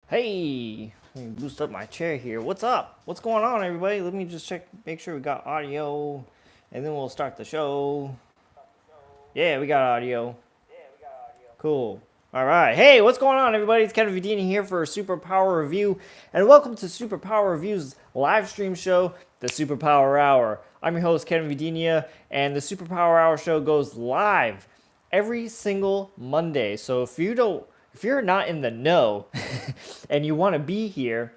Hey, let me boost up my chair here. What's up? What's going on, everybody? Let me just check, make sure we got audio, and then we'll start the show. Yeah, we got audio. Cool. All right. Hey, what's going on, everybody? It's Kevin Vidini here for a Superpower Review, and welcome to Superpower Review's live stream show, the Superpower Hour. I'm your host, Kevin Vidinia, and the Superpower Hour show goes live every single Monday. So if you're not in the know and you want to be here,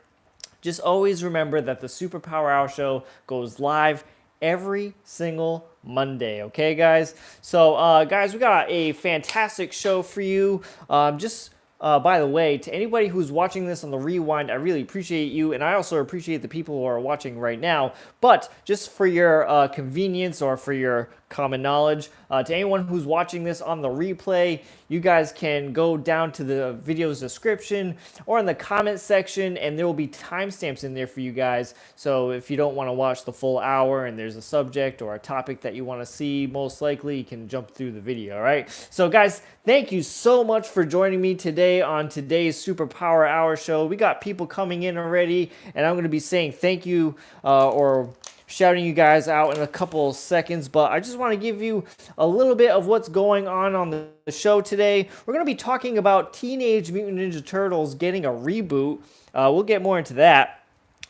just always remember that the Superpower Hour show goes live every single Monday. Okay, guys? So, guys, we got a fantastic show for you. By the way, to anybody who's watching this on the rewind, I really appreciate you, and I also appreciate the people who are watching right now. But just for your convenience or for your common knowledge, to anyone who's watching this on the replay, you guys can go down to the video's description or in the comment section, and there will be timestamps in there for you guys. So if you don't want to watch the full hour and there's a subject or a topic that you want to see, most likely you can jump through the video, all right? So guys, thank you so much for joining me today on today's Superpower Hour show. We got people coming in already, and I'm going to be saying thank you or shouting you guys out in a couple of seconds, but I just want to give you a little bit of what's going on the show today. We're going to be talking about Teenage Mutant Ninja Turtles getting a reboot. We'll get more into that.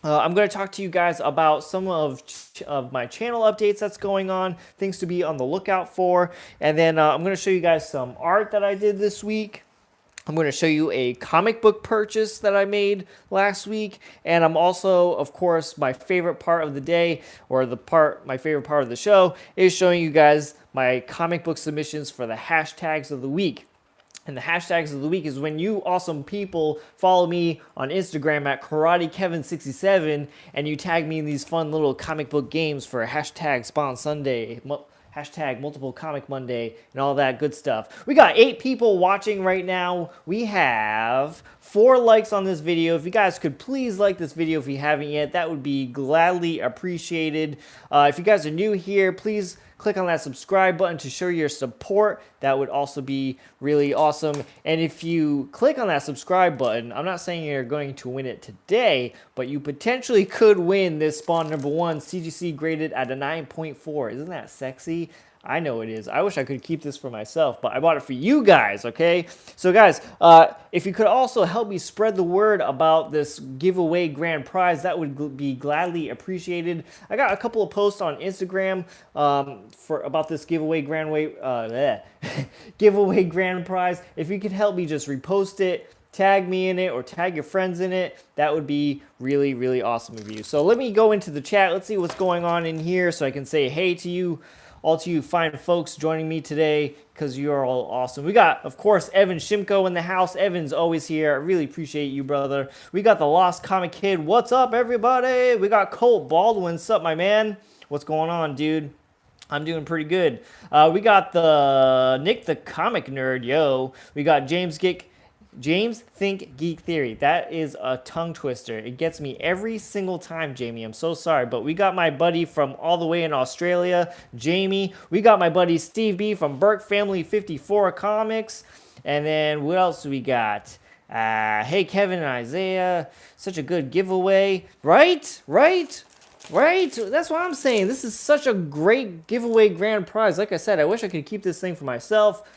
I'm going to talk to you guys about some of my channel updates that's going on, things to be on the lookout for, and then I'm going to show you guys some art that I did this week. I'm going to show you a comic book purchase that I made last week, and I'm also, of course, my favorite part of the day, or my favorite part of the show, is showing you guys my comic book submissions for the hashtags of the week. And the hashtags of the week is when you awesome people follow me on Instagram at KarateKevin67, and you tag me in these fun little comic book games for hashtag Spawn Sunday, hashtag Multiple Comic Monday, and all that good stuff. We got 8 people watching right now. We have 4 likes on this video. If you guys could please like this video if you haven't yet, that would be gladly appreciated. If you guys are new here, please click on that subscribe button to show your support. That would also be really awesome. And if you click on that subscribe button, I'm not saying you're going to win it today, but you potentially could win this Spawn number 1 CGC graded at a 9.4. Isn't that sexy? I know it is. I wish I could keep this for myself, but I bought it for you guys, okay? So guys, if you could also help me spread the word about this giveaway grand prize, that would be gladly appreciated. I got a couple of posts on Instagram about this giveaway giveaway grand prize. If you could help me just repost it, tag me in it, or tag your friends in it, that would be really, really awesome of you. So let me go into the chat. Let's see what's going on in here so I can say hey to you. All to you fine folks joining me today, because you are all awesome. We got, of course, Evan Shimko in the house. Evan's always here. I really appreciate you, brother. We got the Lost Comic Kid. What's up, everybody? We got Colt Baldwin. What's up, my man? What's going on, dude? I'm doing pretty good. We got the Nick the Comic Nerd, yo. We got James Think Geek Theory. That is a tongue twister. It gets me every single time, Jamie. I'm so sorry. But we got my buddy from all the way in Australia, Jamie. We got my buddy Steve B from Burke Family 54 Comics. And then what else do we got? Hey, Kevin and Isaiah. Such a good giveaway. Right? That's what I'm saying. This is such a great giveaway grand prize. Like I said, I wish I could keep this thing for myself,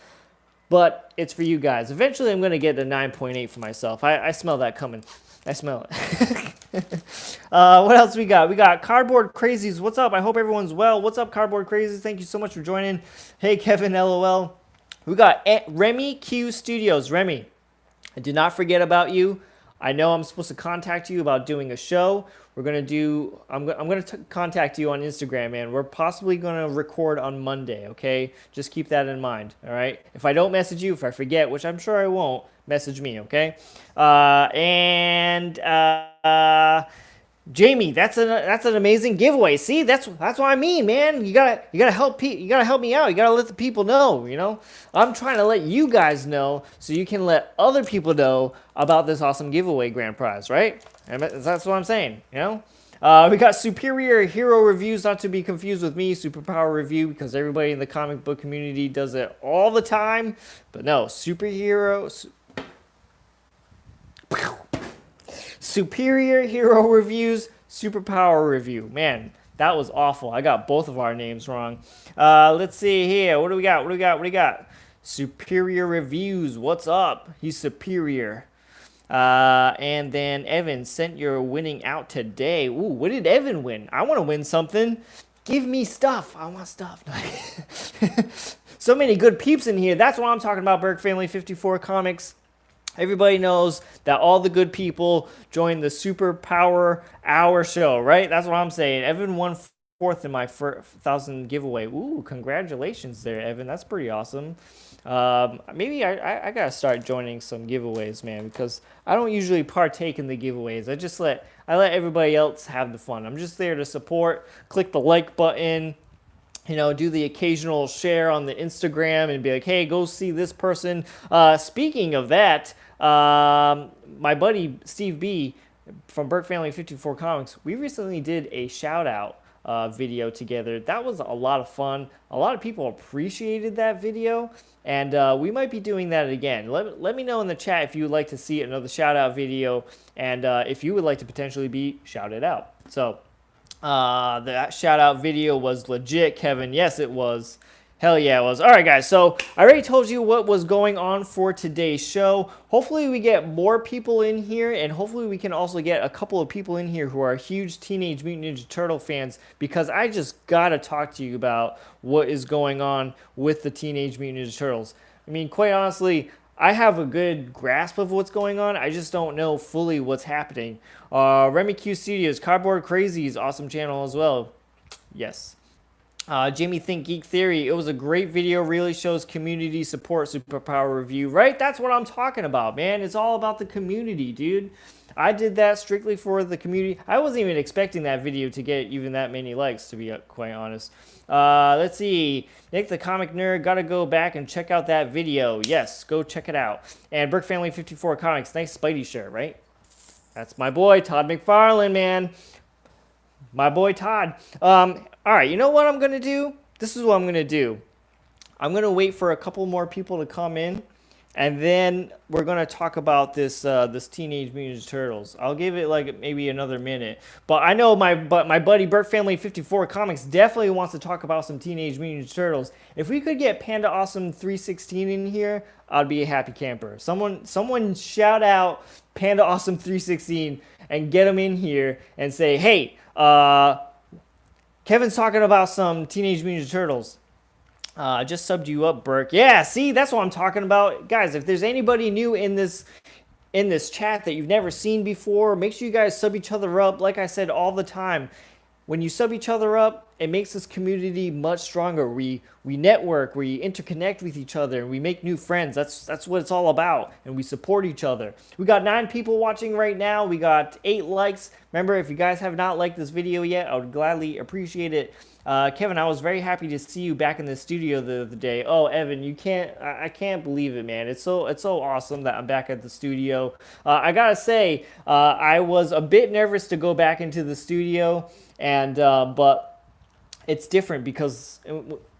but it's for you guys. Eventually, I'm going to get a 9.8 for myself. I smell that coming. I smell it. What else we got? We got Cardboard Crazies. What's up? I hope everyone's well. What's up, Cardboard Crazies? Thank you so much for joining. Hey, Kevin, LOL. We got Remy Q Studios. Remy, I did not forget about you. I know I'm supposed to contact you about doing a show. I'm going to contact you on Instagram, man. We're possibly going to record on Monday, okay? Just keep that in mind, all right? If I don't message you, if I forget, which I'm sure I won't, message me, okay? Jamie, that's an amazing giveaway. See, that's what I mean, man. You gotta help me out. You gotta let the people know. You know, I'm trying to let you guys know so you can let other people know about this awesome giveaway grand prize, right? And that's what I'm saying. You know, we got Superior Hero Reviews, not to be confused with me, Superpower Review, because everybody in the comic book community does it all the time. But no, Superhero. Superior Hero Reviews, Superpower Review. Man, that was awful. I got both of our names wrong. Let's see here. What do we got? What do we got? What do we got? Superior Reviews. What's up? He's superior. And then Evan sent your winning out today. Ooh, what did Evan win? I want to win something. Give me stuff. I want stuff. So many good peeps in here. That's what I'm talking about, Burke Family 54 Comics. Everybody knows that all the good people join the Superpower Hour show, right? That's what I'm saying. Evan won fourth in my 1,000 giveaway. Ooh, congratulations there, Evan. That's pretty awesome. Maybe I gotta start joining some giveaways, man, because I don't usually partake in the giveaways. I let everybody else have the fun. I'm just there to support. Click the like button. You know, do the occasional share on the Instagram and be like, hey, go see this person. Speaking of that, my buddy Steve B from Burke Family 54 Comics, we recently did a shout out video together. That was a lot of fun. A lot of people appreciated that video, and we might be doing that again. Let me know in the chat if you would like to see another shout out video, and if you would like to potentially be shouted out. So that shout out video was legit, Kevin. Yes, it was. Hell yeah, it was. All right, guys. So I already told you what was going on for today's show. Hopefully we get more people in here, and hopefully we can also get a couple of people in here who are huge Teenage Mutant Ninja Turtle fans, because I just gotta talk to you about what is going on with the Teenage Mutant Ninja Turtles. I mean, quite honestly, I have a good grasp of what's going on. I just don't know fully what's happening. Remy Q Studios, Cardboard Crazies, awesome channel as well. Yes. Jamie Think Geek Theory, it was a great video, really shows community support. Superpower review, right? That's what I'm talking about, man. It's all about the community, dude. I did that strictly for the community. I wasn't even expecting that video to get even that many likes, to be quite honest. Let's see. Nick the Comic Nerd, gotta go back and check out that video. Yes, go check it out. And Burke Family 54 Comics, nice Spidey shirt, right? That's my boy, Todd McFarlane, man. My boy, Todd. All right, you know what I'm going to do? This is what I'm going to do. I'm going to wait for a couple more people to come in, and then we're going to talk about this this Teenage Mutant Ninja Turtles. I'll give it like maybe another minute. But I know my buddy Burke Family 54 Comics definitely wants to talk about some Teenage Mutant Ninja Turtles. If we could get Panda Awesome 316 in here, I'd be a happy camper. Someone shout out Panda Awesome 316 and get him in here and say, hey, Kevin's talking about some Teenage Mutant Ninja Turtles. Just subbed you up, Burke. Yeah, see, that's what I'm talking about. Guys, if there's anybody new in this chat that you've never seen before, make sure you guys sub each other up. Like I said all the time, when you sub each other up, it makes this community much stronger. We network, we interconnect with each other, and we make new friends. That's what it's all about, and we support each other. We got 9 people watching right now. We got 8 likes. Remember, if you guys have not liked this video yet, I would gladly appreciate it. Kevin, I was very happy to see you back in the studio the other day. Oh, Evan, I can't believe it, man. It's so awesome that I'm back at the studio. I gotta say, I was a bit nervous to go back into the studio, and but it's different because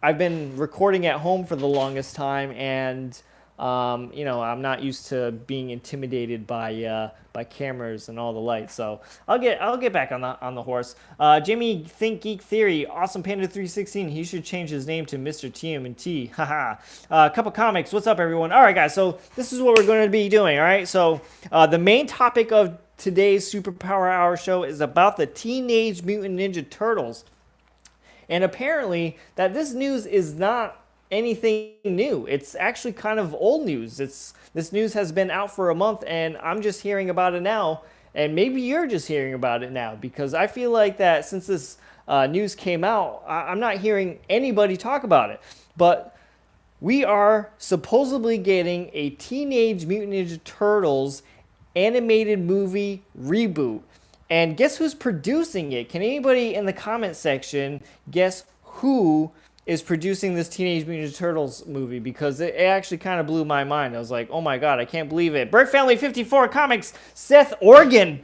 I've been recording at home for the longest time, and you know, I'm not used to being intimidated by cameras and all the lights. So I'll get back on the horse. Jimmy Think Geek Theory, awesome Panda 316. He should change his name to Mr. TMNT. Haha. Cup of Comics. What's up, everyone? All right, guys. So this is what we're going to be doing. All right. So the main topic of today's Superpower Hour show is about the Teenage Mutant Ninja Turtles. And apparently that this news is not anything new. It's actually kind of old news. This news has been out for a month, and I'm just hearing about it now, and maybe you're just hearing about it now, because I feel like that since this news came out, I'm not hearing anybody talk about it. But we are supposedly getting a Teenage Mutant Ninja Turtles animated movie reboot. And guess who's producing it? Can anybody in the comment section guess who is producing this Teenage Mutant Ninja Turtles movie? Because it actually kind of blew my mind. I was like, oh my god, I can't believe it. Burke Family 54 Comics, Seth Organ.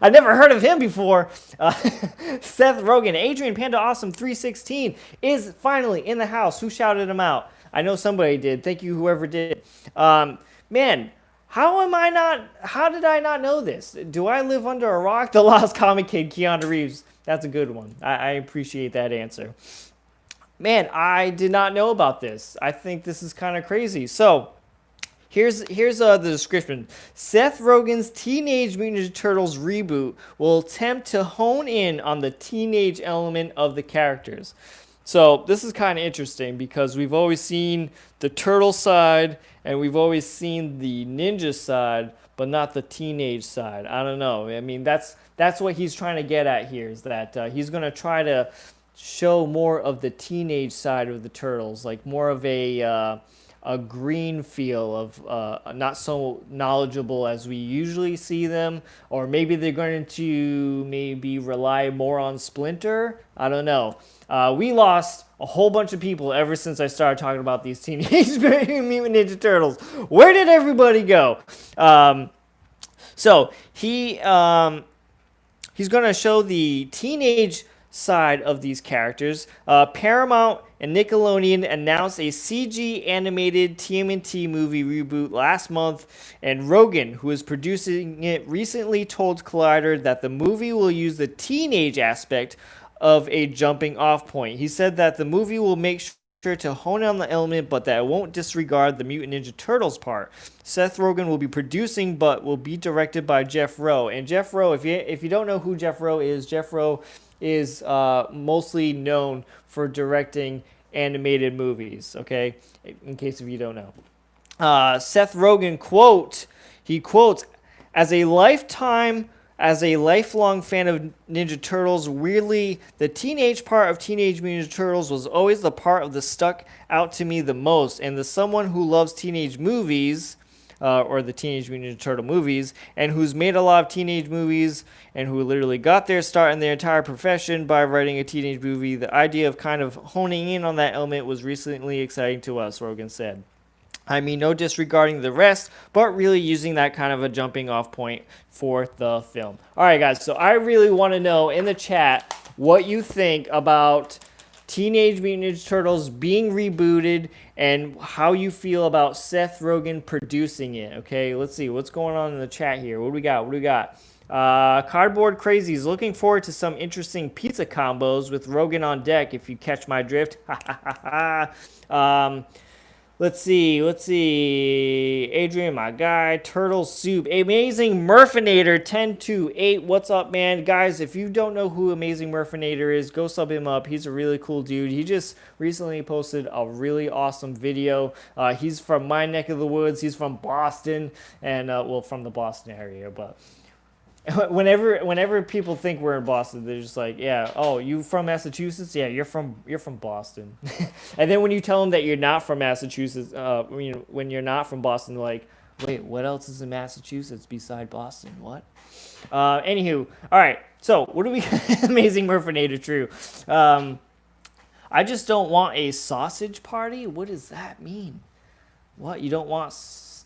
I never heard of him before. Seth Rogen, Adrian Panda Awesome 316 is finally in the house. Who shouted him out? I know somebody did. Thank you, whoever did. Man, How did I not know this? Do I live under a rock? The Lost Comic Kid, Keanu Reeves. That's a good one. I appreciate that answer. Man, I did not know about this. I think this is kind of crazy. So, here's the description. Seth Rogen's Teenage Mutant Ninja Turtles reboot will attempt to hone in on the teenage element of the characters. So this is kind of interesting because we've always seen the turtle side and we've always seen the ninja side, but not the teenage side. I don't know. I mean, that's what he's trying to get at here, is that he's going to try to show more of the teenage side of the turtles, like more of a green feel of not so knowledgeable as we usually see them, or maybe they're going to maybe rely more on Splinter. I don't know. We lost a whole bunch of people ever since I started talking about these Teenage Mutant Ninja Turtles. Where did everybody go? So he's going to show the teenage side of these characters. Paramount and Nickelodeon announced a CG animated TMNT movie reboot last month, and Rogen, who is producing it, recently told Collider that the movie will use the teenage aspect of a jumping off point. He said that the movie will make sure to hone in on the element, but that it won't disregard the Mutant Ninja Turtles part. Seth Rogen will be producing, but will be directed by Jeff Rowe. And Jeff Rowe, if you don't know who Jeff Rowe is mostly known for directing animated movies, okay? In case if you don't know. Seth Rogen quotes, as a lifelong fan of Ninja Turtles, weirdly, the teenage part of Teenage Mutant Ninja Turtles was always the part of the stuck out to me the most. And as someone who loves teenage movies, or the Teenage Mutant Ninja Turtle movies, and who's made a lot of teenage movies, and who literally got their start in their entire profession by writing a teenage movie, the idea of kind of honing in on that element was recently exciting to us, Rogen said. I mean, no disregarding the rest, but really using that kind of a jumping off point for the film. All right, guys, so I really want to know in the chat what you think about Teenage Mutant Ninja Turtles being rebooted and how you feel about Seth Rogen producing it. Okay, let's see what's going on in the chat here. What do we got? Cardboard Crazy is looking forward to some interesting pizza combos with Rogen on deck, if you catch my drift. Let's see. Adrian, my guy. Turtle Soup. Amazing Murfinator 1028. What's up, man? Guys, if you don't know who Amazing Murfinator is, go sub him up. He's a really cool dude. He just recently posted a really awesome video. He's from my neck of the woods. He's from Boston, and well, from the Boston area, but whenever people think we're in Boston, they're just like, yeah, oh, you from Massachusetts? Yeah, you're from Boston. And then when you tell them that you're not from Massachusetts, when you're not from Boston, they're like, wait, what else is in Massachusetts beside Boston? What? Anywho, all right. So what do we? Amazing Murfinator, true. I just don't want a sausage party. What does that mean? What, you don't want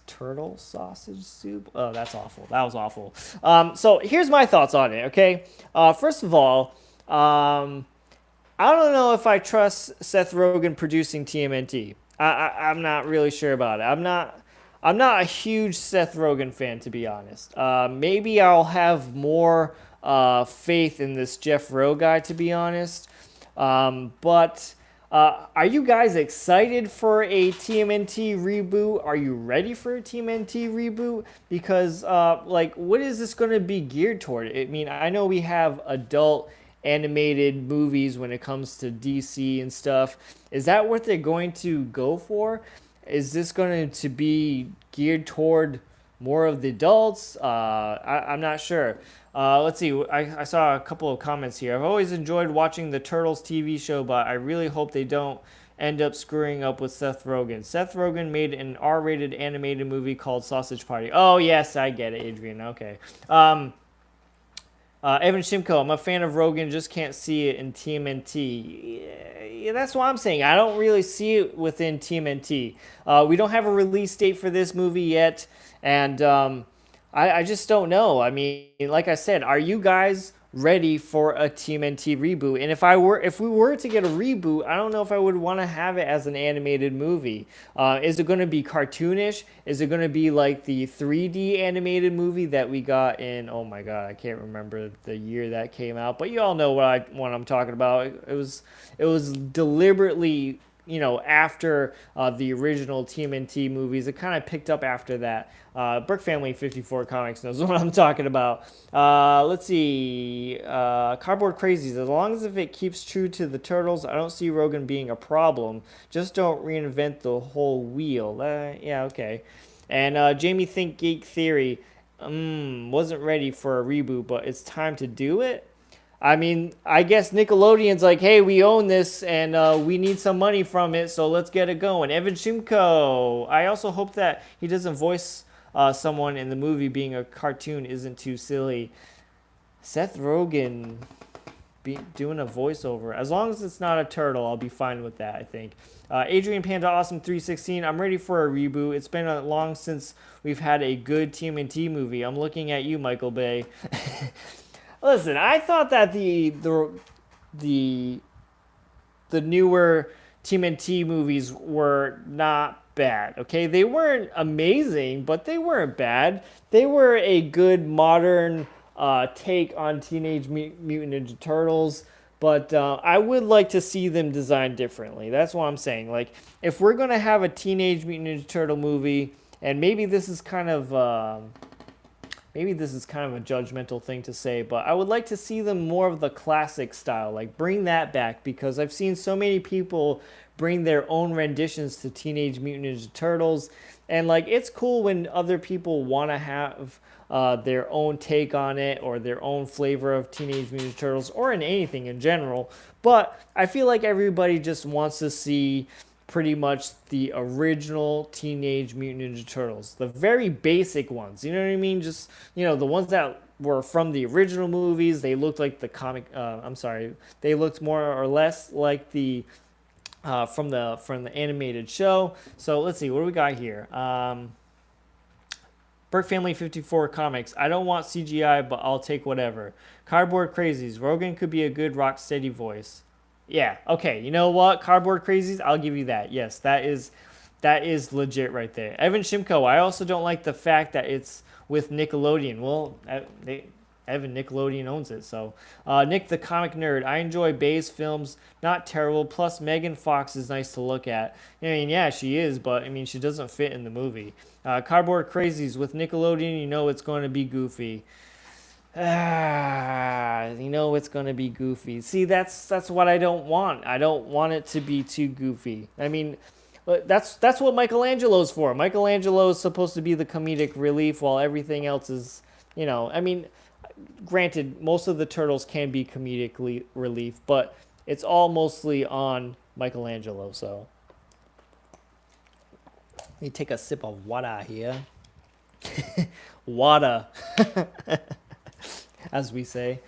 turtle sausage soup? Oh, that's awful. That was awful. So here's my thoughts on it, okay? First of all, I don't know if I trust Seth Rogen producing TMNT. I'm not really sure about it. I'm not a huge Seth Rogen fan, to be honest. Maybe I'll have more faith in this Jeff Rowe guy, to be honest. But are you guys excited for a TMNT reboot? Are you ready for a TMNT reboot? Because, what is this going to be geared toward? I mean, I know we have adult animated movies when it comes to DC and stuff. Is that what they're going to go for? Is this going to be geared toward more of the adults? I'm not sure. Let's see. I saw a couple of comments here. I've always enjoyed watching the Turtles TV show, but I really hope they don't end up screwing up with Seth Rogen. Seth Rogen made an R-rated animated movie called Sausage Party. Oh, yes, I get it, Adrian. Okay. Evan Shimko, I'm a fan of Rogen, just can't see it in TMNT. Yeah, that's what I'm saying. I don't really see it within TMNT. We don't have a release date for this movie yet, and I just don't know. I mean, like I said, are you guys ready for a TMNT reboot. And if we were to get a reboot, I don't know if I would want to have it as an animated movie. Is it going to be cartoonish? Is it going to be like the 3D animated movie that we got in? Oh my God, I can't remember the year that came out, but you all know what I'm talking about. It was deliberately, after the original TMNT movies. It kind of picked up after that. Burke Family 54 Comics knows what I'm talking about. Let's see. Cardboard Crazies. As long as if it keeps true to the Turtles, I don't see Rogan being a problem. Just don't reinvent the whole wheel. Yeah, okay. And Jamie Think Geek Theory. Wasn't ready for a reboot, but it's time to do it. I mean, I guess Nickelodeon's like, hey, we own this and we need some money from it, so let's get it going. Evan Shimko. I also hope that he doesn't voice someone in the movie being a cartoon isn't too silly. Seth Rogen doing a voiceover. As long as it's not a turtle, I'll be fine with that, I think. Adrian Panda Awesome 316. I'm ready for a reboot. It's been long since we've had a good TMNT movie. I'm looking at you, Michael Bay. Listen, I thought that the newer TMNT movies were not bad. Okay, they weren't amazing, but they weren't bad. They were a good modern take on Teenage Mutant Ninja Turtles. But I would like to see them designed differently. That's what I'm saying. Like, if we're gonna have a Teenage Mutant Ninja Turtle movie, and maybe this is kind of a judgmental thing to say, but I would like to see them more of the classic style. Like, bring that back, because I've seen so many people bring their own renditions to Teenage Mutant Ninja Turtles. And, like, it's cool when other people want to have their own take on it or their own flavor of Teenage Mutant Ninja Turtles or in anything in general. But I feel like everybody just wants to see pretty much the original Teenage Mutant Ninja Turtles, the very basic ones, you know what I mean? Just, the ones that were from the original movies. They looked like the comic, they looked more or less like the from the animated show. So let's see, what do we got here? Burke Family 54 Comics. I don't want CGI, but I'll take whatever. Cardboard Crazies. Rogan could be a good rock steady voice. Yeah, okay, you know what? Cardboard Crazies, I'll give you that. Yes, that is legit right there. Evan Shimko, I also don't like the fact that it's with Nickelodeon. Well, Nickelodeon owns it, so. Nick the Comic Nerd, I enjoy Bay's films, not terrible, plus Megan Fox is nice to look at. I mean, yeah, she is, but, I mean, she doesn't fit in the movie. Cardboard Crazies, with Nickelodeon, you know it's going to be goofy. It's going to be goofy. See, that's what I don't want. I don't want it to be too goofy. I mean, that's what Michelangelo's for. Michelangelo's supposed to be the comedic relief while everything else is, I mean, granted, most of the turtles can be comedic relief, but it's all mostly on Michelangelo, so. Let me take a sip of water here. Water. As we say.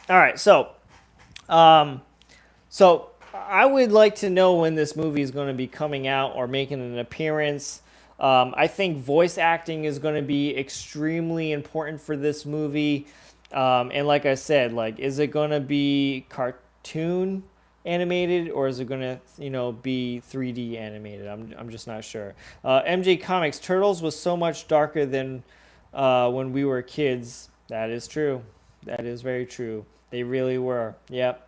All right, so I would like to know when this movie is going to be coming out or making an appearance. I think voice acting is going to be extremely important for this movie. And like I said, is it going to be cartoon animated or is it going to, be 3D animated? I'm just not sure. MJ Comics, Turtles was so much darker than when we were kids. That is true. That is very true. They really were. Yep.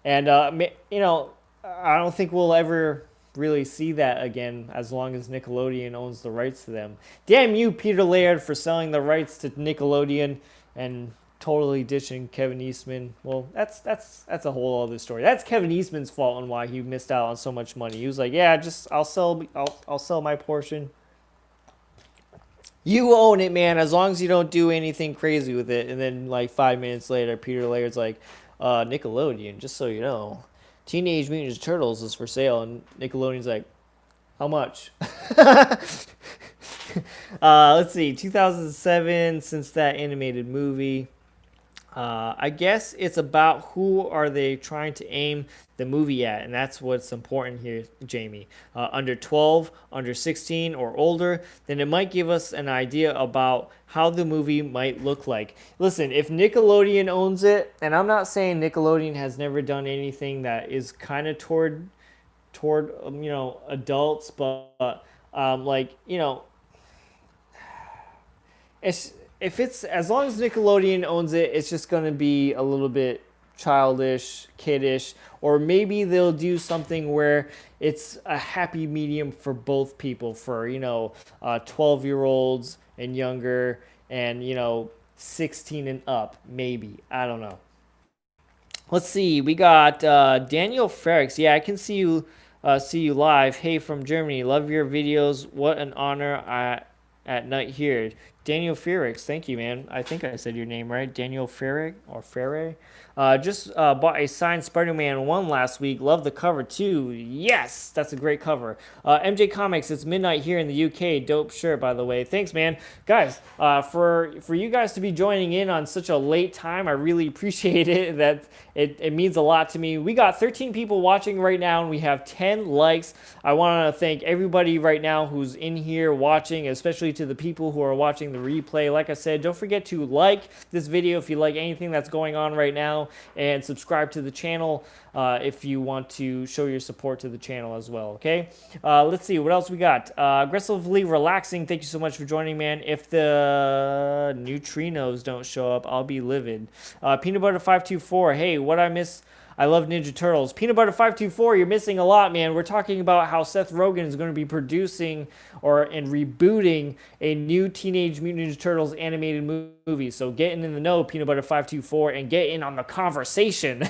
And, I don't think we'll ever really see that again as long as Nickelodeon owns the rights to them. Damn you, Peter Laird, for selling the rights to Nickelodeon and totally ditching Kevin Eastman. Well, that's a whole other story. That's Kevin Eastman's fault on why he missed out on so much money. He was like, yeah, I'll sell my portion. You own it, man, as long as you don't do anything crazy with it. And then, 5 minutes later, Peter Laird's like, Nickelodeon, just so you know, Teenage Mutant Ninja Turtles is for sale. And Nickelodeon's like, how much? Let's see, 2007, since that animated movie. I guess it's about who are they trying to aim the movie at, and that's what's important here, Jamie. Under 12, under 16, or older, then it might give us an idea about how the movie might look like. Listen, if Nickelodeon owns it, and I'm not saying Nickelodeon has never done anything that is kind of toward adults, but like it's if it's as long as Nickelodeon owns it, it's just gonna be a little bit childish, kiddish, or maybe they'll do something where it's a happy medium for both people, for 12-year-olds and younger, and 16 and up, maybe. I don't know. Let's see. We got Daniel Ferrix. Yeah, I can see you live. Hey, from Germany. Love your videos. What an honor at night here. Daniel Ferrix. Thank you, man. I think I said your name right. Daniel Ferrix or Ferre. Just bought a signed Spider-Man 1 last week. Love the cover too. Yes, that's a great cover. MJ Comics, it's midnight here in the UK. Dope shirt, by the way. Thanks, man. Guys, for you guys to be joining in on such a late time, I really appreciate it. That it means a lot to me. We got 13 people watching right now, and we have 10 likes. I want to thank everybody right now who's in here watching, especially to the people who are watching the replay. Like I said, don't forget to like this video if you like anything that's going on right now, and subscribe to the channel if you want to show your support to the channel as well. Okay, let's see what else we got. Aggressively relaxing, thank you so much for joining, man. If the neutrinos don't show up, I'll be livid. Peanut Butter 524, hey, what I miss? I love Ninja Turtles. Peanut Butter 524, you're missing a lot, man. We're talking about how Seth Rogen is going to be producing and rebooting a new Teenage Mutant Ninja Turtles animated movie. So getting in the know, Peanut Butter 524, and get in on the conversation.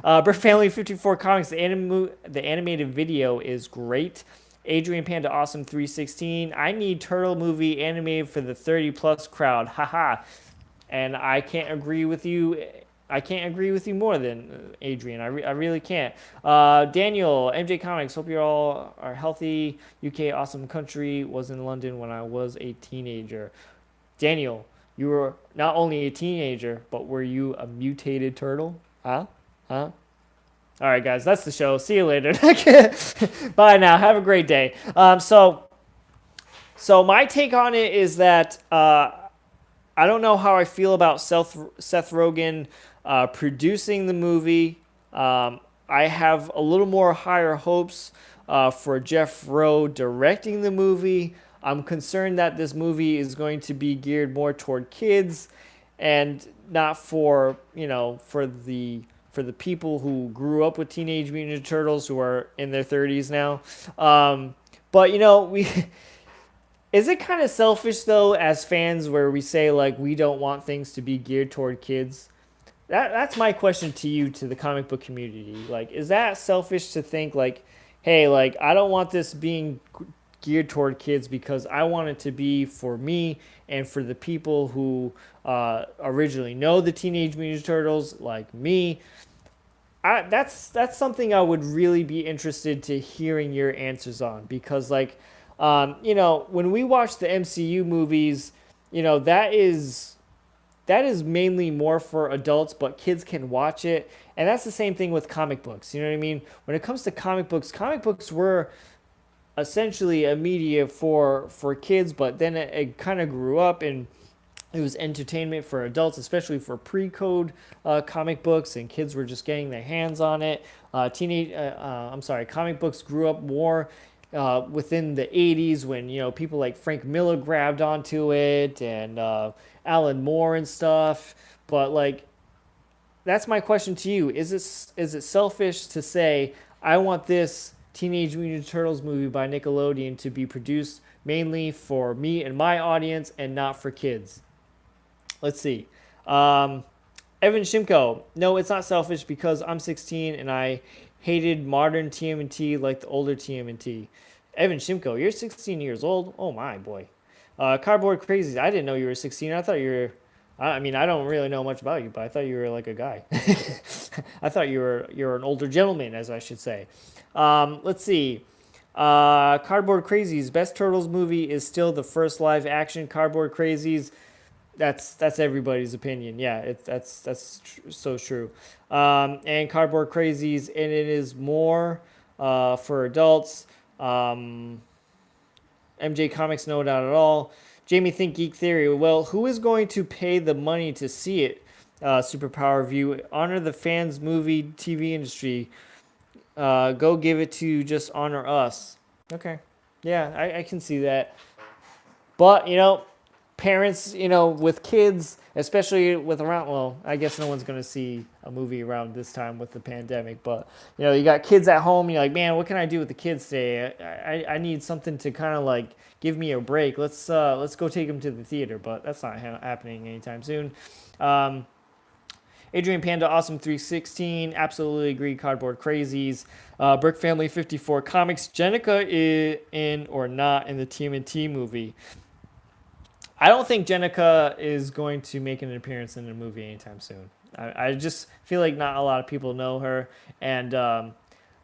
Bird Family 54 Comics, the animated video is great. Adrian Panda Awesome 316, I need turtle movie animated for the 30 plus crowd. Haha. And I can't agree with you. I can't agree with you more than Adrian. I really can't. Daniel, MJ Comics, hope you all are healthy. UK, awesome country. Was in London when I was a teenager. Daniel, you were not only a teenager, but were you a mutated turtle? Huh? Huh? All right, guys, that's the show. See you later. Bye now. Have a great day. So my take on it is that I don't know how I feel about Seth Rogen producing the movie. I have a little more higher hopes for Jeff Rowe directing the movie. I'm concerned that this movie is going to be geared more toward kids and not for the people who grew up with Teenage Mutant Ninja Turtles, who are in their 30s now. But we is it kind of selfish though as fans where we say like we don't want things to be geared toward kids? That's my question to you, to the comic book community. Like, is that selfish to think like, hey, like I don't want this being geared toward kids because I want it to be for me and for the people who originally know the Teenage Mutant Ninja Turtles, like me. That's something I would really be interested to hearing your answers on, because like, when we watch the MCU movies, that is mainly more for adults, but kids can watch it. And that's the same thing with comic books. You know what I mean? When it comes to comic books were essentially a media for kids, but then it kind of grew up and it was entertainment for adults, especially for pre-code comic books, and kids were just getting their hands on it. Comic books grew up more within the 80s when, people like Frank Miller grabbed onto it, and Alan Moore and stuff. But like, that's my question to you. Is it selfish to say, I want this Teenage Mutant Ninja Turtles movie by Nickelodeon to be produced mainly for me and my audience and not for kids? Let's see. Evan Shimko. No, it's not selfish because I'm 16 and I hated modern TMNT like the older TMNT. Evan Shimko, you're 16 years old? Oh my boy. Cardboard Crazies. I didn't know you were 16. I thought you were... I mean, I don't really know much about you, but I thought you were like a guy. I thought you're an older gentleman, as I should say. Let's see. Cardboard Crazies. Best Turtles movie is still the first live action Cardboard Crazies. That's everybody's opinion. Yeah, so true. And Cardboard Crazies, and it is more for adults. Um, MJ Comics, no doubt at all. Jamie Think Geek Theory. Well, who is going to pay the money to see it? Superpower View. Honor the fans, movie, TV industry. Go give it to just honor us. Okay. Yeah, I can see that. But, parents, with kids, especially with around, well, I guess no one's going to see a movie around this time with the pandemic, but, you got kids at home, you're like, man, what can I do with the kids today? I need something to kind of like give me a break. Let's go take them to the theater, but that's not happening anytime soon. Adrian Panda, Awesome 316, absolutely agree, Cardboard Crazies. Brick Family 54 Comics, Jenica is in or not in the TMNT movie? I don't think Jenica is going to make an appearance in the movie anytime soon. I just feel like not a lot of people know her. And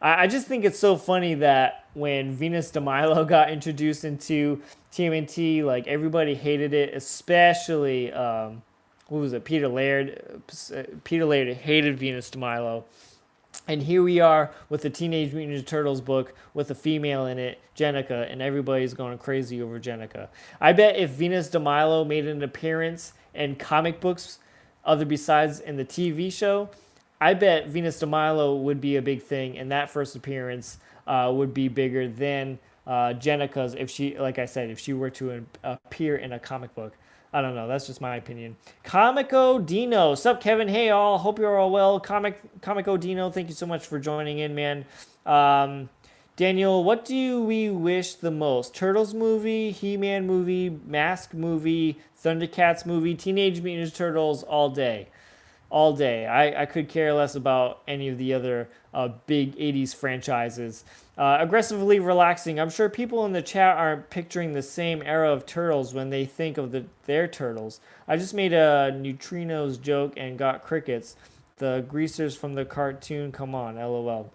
I just think it's so funny that when Venus de Milo got introduced into TMNT, like everybody hated it, especially, what was it, Peter Laird? Peter Laird hated Venus de Milo. And here we are with the Teenage Mutant Ninja Turtles book with a female in it, Jenica, and everybody's going crazy over Jenica. I bet if Venus de Milo made an appearance in comic books, other besides in the TV show, I bet Venus de Milo would be a big thing, and that first appearance would be bigger than Jenica's if she, like I said, if she were to appear in a comic book. I don't know. That's just my opinion. Comico Dino. Sup, Kevin? Hey, all. Hope you're all well. Comico Dino, thank you so much for joining in, man. Daniel, what do we wish the most? Turtles movie, He-Man movie, Mask movie, Thundercats movie, Teenage Mutant Ninja Turtles, all day. All day. I could care less about any of the other big 80s franchises. Aggressively relaxing. I'm sure people in the chat aren't picturing the same era of Turtles when they think of their Turtles. I just made a neutrinos joke and got crickets. The greasers from the cartoon, come on, LOL.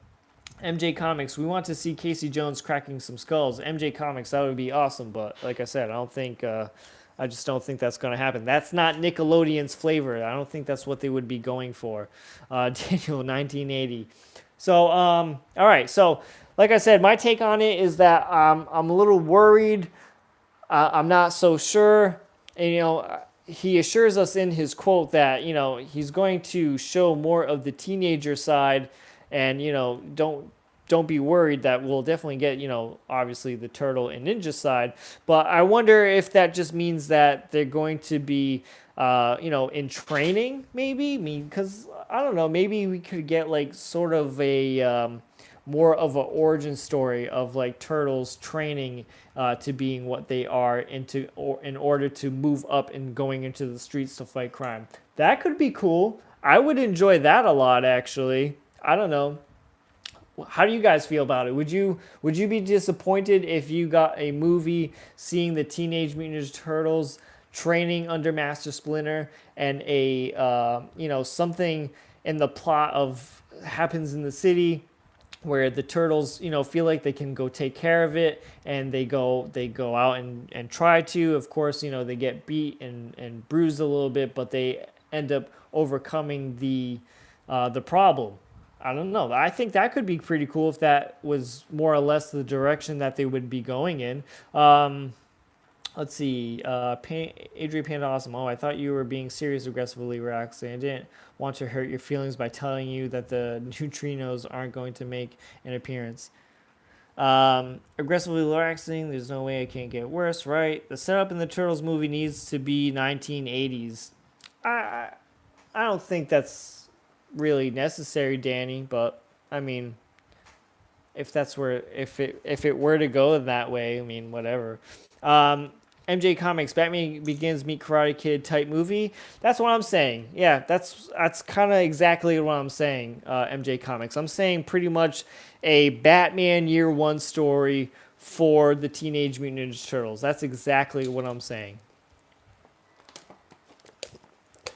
MJ Comics, we want to see Casey Jones cracking some skulls. MJ Comics, that would be awesome, but like I said, I just don't think that's going to happen. That's not Nickelodeon's flavor. I don't think that's what they would be going for. Daniel, 1980. So, all right. So, like I said, my take on it is that I'm a little worried. I'm not so sure. And, he assures us in his quote that, he's going to show more of the teenager side. And, don't be worried that we'll definitely get, obviously the turtle and ninja side. But I wonder if that just means that they're going to be, in training, maybe. I mean, because, I don't know, maybe we could get, like, sort of a more of an origin story of, like, turtles training to being what they are in order to move up and going into the streets to fight crime. That could be cool. I would enjoy that a lot, actually. I don't know. How do you guys feel about it? Would you be disappointed if you got a movie seeing the Teenage Mutant Ninja Turtles training under Master Splinter and a something in the plot of happens in the city where the turtles feel like they can go take care of it and they go out and try to, of course, they get beat and bruised a little bit, but they end up overcoming the problem. I don't know. I think that could be pretty cool if that was more or less the direction that they would be going in. Let's see. Adrian Panda Awesome. Oh, I thought you were being serious, aggressively relaxing. I didn't want to hurt your feelings by telling you that the neutrinos aren't going to make an appearance. Aggressively relaxing. There's no way it can't get worse, right? The setup in the Turtles movie needs to be 1980s. I don't think that's really necessary, Danny, but I mean, if it were to go that way, I mean, whatever. MJ Comics, Batman Begins meet Karate Kid type movie. That's what I'm saying. Yeah, that's kind of exactly what I'm saying. MJ Comics. I'm saying pretty much a Batman Year One story for the Teenage Mutant Ninja Turtles. That's exactly what I'm saying.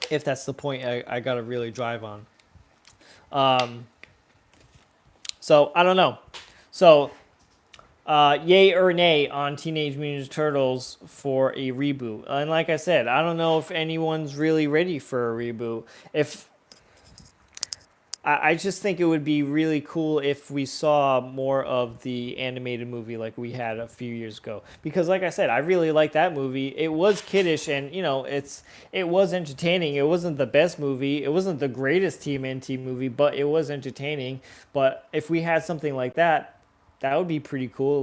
If that's the point I gotta really drive on. So I don't know. So Yay or nay on Teenage Mutant Ninja Turtles for a reboot. And like I said, I don't know if anyone's really ready for a reboot. If I just think it would be really cool if we saw more of the animated movie like we had a few years ago. Because like I said, I really liked that movie. It was kiddish and it was entertaining. It wasn't the best movie. It wasn't the greatest TMNT movie, but it was entertaining. But if we had something like that, that would be pretty cool.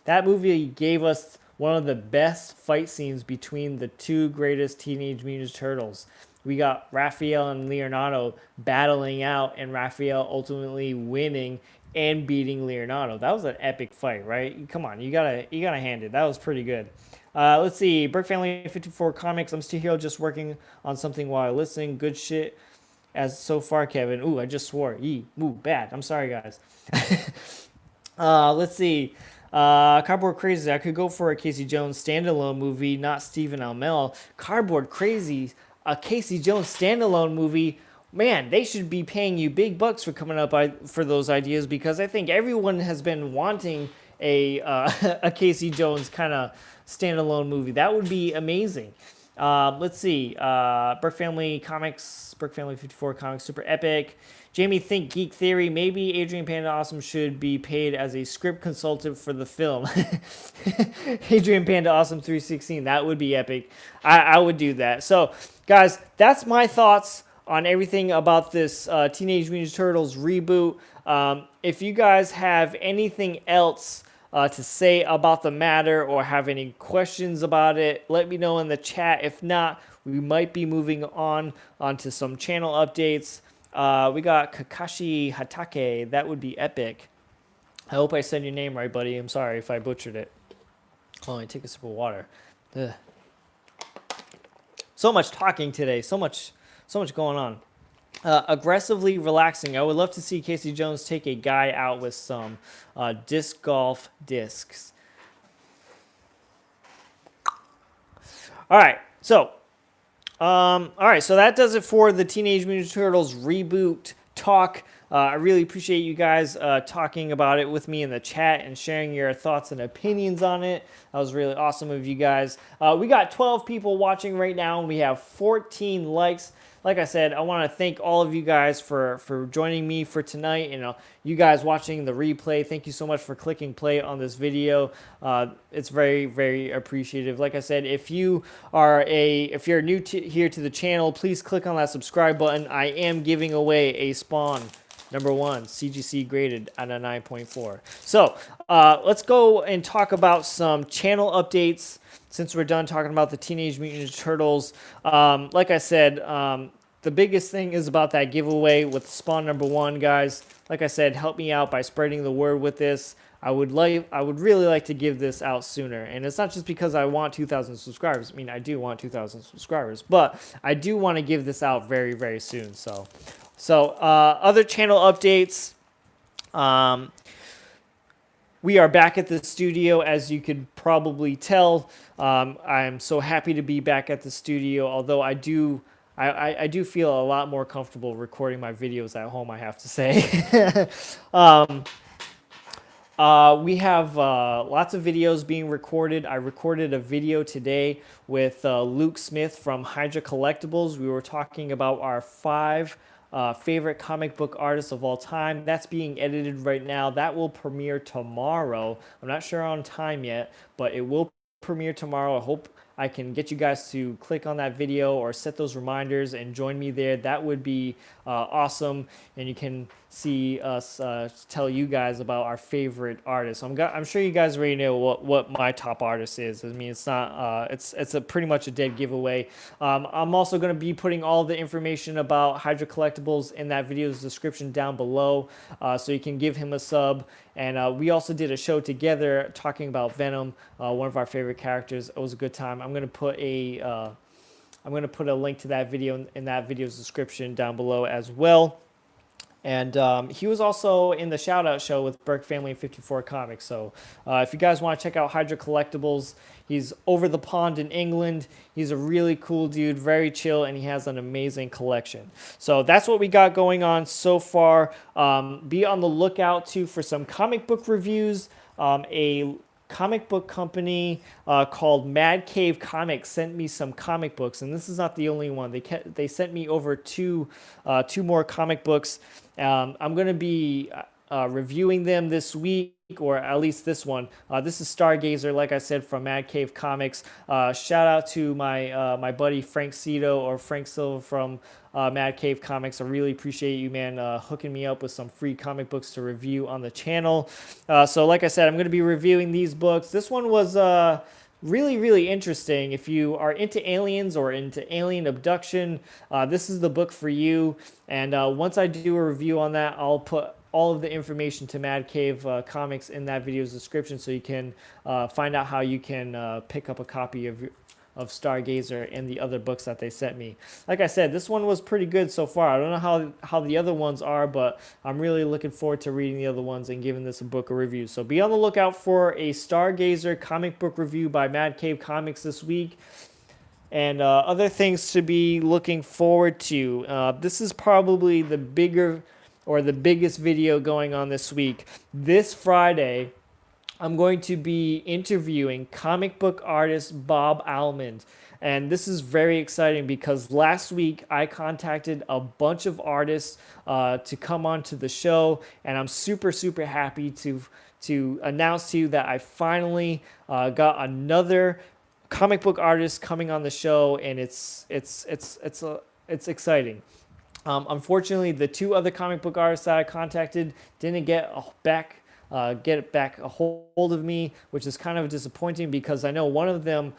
That movie gave us one of the best fight scenes between the two greatest Teenage Mutant Ninja Turtles. We got Raphael and Leonardo battling out, and Raphael ultimately winning and beating Leonardo. That was an epic fight, right? Come on, you gotta hand it. That was pretty good. Let's see, Burke Family 54 Comics. I'm still here, just working on something while listening. Good shit as so far, Kevin. Ooh, I just swore. Ooh, bad. I'm sorry, guys. Let's see. Cardboard Crazy. I could go for a Casey Jones standalone movie, not Stephen Amell. Cardboard Crazy, a Casey Jones standalone movie. Man, they should be paying you big bucks for coming up for those ideas, because I think everyone has been wanting a a Casey Jones kind of standalone movie. That would be amazing. Let's see. Burke Family Comics, Burke Family 54 Comics, super epic. Jamie Think Geek Theory. Maybe Adrian Panda Awesome should be paid as a script consultant for the film. Adrian Panda Awesome 316. That would be epic. I would do that. So, guys, that's my thoughts on everything about this Teenage Mutant Ninja Turtles reboot. If you guys have anything else to say about the matter or have any questions about it, let me know in the chat. If not, we might be moving onto some channel updates. We got Kakashi Hatake. That would be epic. I hope I said your name right, buddy. I'm sorry if I butchered it. Oh, take a sip of water. Ugh. So much talking today. So much going on. Aggressively relaxing. I would love to see Casey Jones take a guy out with some disc golf discs. All right, so that does it for the Teenage Mutant Ninja Turtles reboot talk. I really appreciate you guys talking about it with me in the chat and sharing your thoughts and opinions on it. That was really awesome of you guys. We got 12 people watching right now, and we have 14 likes. Like I said, I want to thank all of you guys for joining me for tonight, and you guys watching the replay. Thank you so much for clicking play on this video. It's very, very appreciative. Like I said, if you're new here to the channel, please click on that subscribe button. I am giving away a Spawn #1 CGC graded at a 9.4. So let's go and talk about some channel updates since we're done talking about the Teenage Mutant Ninja Turtles. Like I said, the biggest thing is about that giveaway with Spawn #1, guys. Like I said, help me out by spreading the word with this. I would really like to give this out sooner. And it's not just because I want 2,000 subscribers. I mean, I do want 2,000 subscribers, but I do want to give this out very, very soon. So other channel updates. We are back at the studio, as you could probably tell. I'm so happy to be back at the studio, although I do feel a lot more comfortable recording my videos at home, I have to say. We have lots of videos being recorded. I recorded a video today with Luke Smith from Hydra Collectibles. We were talking about our 5 favorite comic book artists of all time. That's being edited right now. That will premiere tomorrow. I'm not sure on time yet, but it will premiere tomorrow. I hope I can get you guys to click on that video or set those reminders and join me there. That would be awesome, and you can see us tell you guys about our favorite artists. I'm sure you guys already know what my top artist is. I mean, it's not it's a pretty much a dead giveaway. I'm also going to be putting all the information about Hydra Collectibles in that video's description down below, so you can give him a sub. And we also did a show together talking about Venom, one of our favorite characters. It was a good time. I'm gonna put a link to that video in that video's description down below as well. And he was also in the Shout Out Show with Burke Family 54 Comics. So if you guys want to check out Hydra Collectibles, he's over the pond in England. He's a really cool dude, very chill, and he has an amazing collection. So that's what we got going on so far. Be on the lookout, too, for some comic book reviews. A comic book company called Mad Cave Comics sent me some comic books, and this is not the only one. They sent me over two more comic books. I'm going to be reviewing them this week, or at least this one. This is Stargazer, like I said, from Mad Cave Comics. Shout out to my buddy Frank Cito, or Frank Silva from Mad Cave Comics. I really appreciate you, man, hooking me up with some free comic books to review on the channel. So like I said, I'm going to be reviewing these books. This one was really, really interesting. If you are into aliens or into alien abduction, this is the book for you. And once I do a review on that, I'll put all of the information to Mad Cave Comics in that video's description, so you can find out how you can pick up a copy of Stargazer and the other books that they sent me. Like I said, this one was pretty good so far. I don't know how the other ones are, but I'm really looking forward to reading the other ones and giving this a book a review. So be on the lookout for a Stargazer comic book review by Mad Cave Comics this week. And other things to be looking forward to. This is probably the biggest video going on this week. This Friday, I'm going to be interviewing comic book artist Bob Almond. And this is very exciting because last week I contacted a bunch of artists to come on to the show. And I'm super, super happy to announce to you that I finally got another comic book artist coming on the show. And it's exciting. Unfortunately, the two other comic book artists that I contacted didn't get back a hold of me, which is kind of disappointing because I know one of them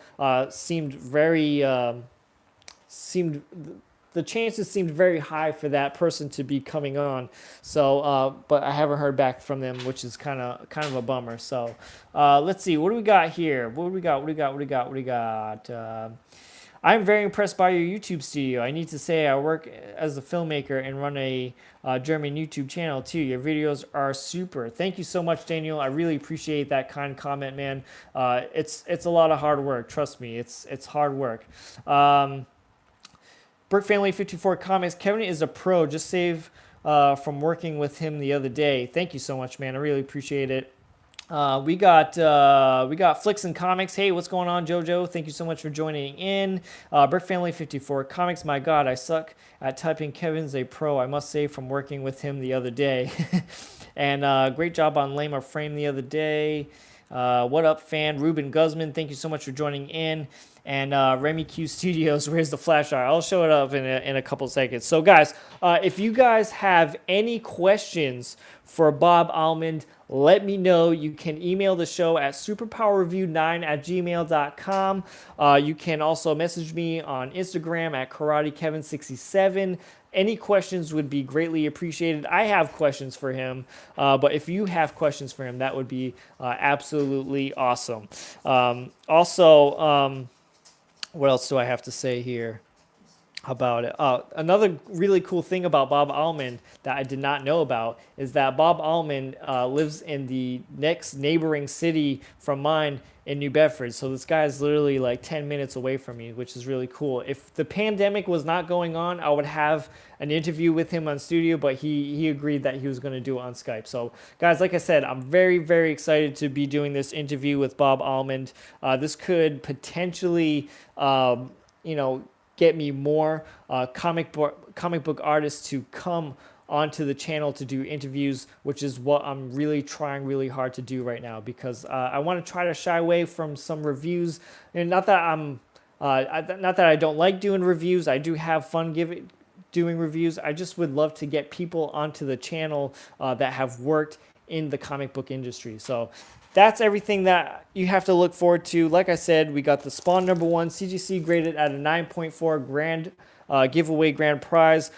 the chances seemed very high for that person to be coming on. So, but I haven't heard back from them, which is kind of a bummer. So, let's see, what do we got here? What do we got? I'm very impressed by your YouTube studio. I need to say I work as a filmmaker and run a German YouTube channel too. Your videos are super. Thank you so much, Daniel. I really appreciate that kind comment, man. It's a lot of hard work. Trust me, it's hard work. Burke Family 54 Comics. Kevin is a pro. Just save from working with him the other day. Thank you so much, man. I really appreciate it. We got Flicks and Comics. Hey, what's going on, JoJo? Thank you so much for joining in. Burke Family 54 Comics. My God, I suck at typing. Kevin's a pro, I must say, from working with him the other day. And great job on Lama Frame the other day. What up, fan? Ruben Guzman, thank you so much for joining in. And Remy Q Studios, where's the flash art? I'll show it up in a couple seconds. So, guys, if you guys have any questions for Bob Almond, let me know. You can email the show at superpowerreview9@gmail.com. You can also message me on Instagram at KarateKevin67. Any questions would be greatly appreciated. I have questions for him, but if you have questions for him, that would be absolutely awesome. What else do I have to say here about it? Another really cool thing about Bob Almond that I did not know about is that Bob Almond lives in the next neighboring city from mine in New Bedford. So this guy is literally like 10 minutes away from me, which is really cool. If the pandemic was not going on, I would have an interview with him on studio, but he agreed that he was going to do it on Skype. So guys, like I said, I'm very, very excited to be doing this interview with Bob Almond. This could potentially, get me more comic book artists to come onto the channel to do interviews, which is what I'm really trying really hard to do right now, because I want to try to shy away from some reviews. And not that I don't like doing reviews. I do have fun doing reviews. I just would love to get people onto the channel that have worked in the comic book industry. So that's everything that you have to look forward to. Like I said, we got the Spawn #1 CGC graded at a 9.4 grand giveaway grand prize.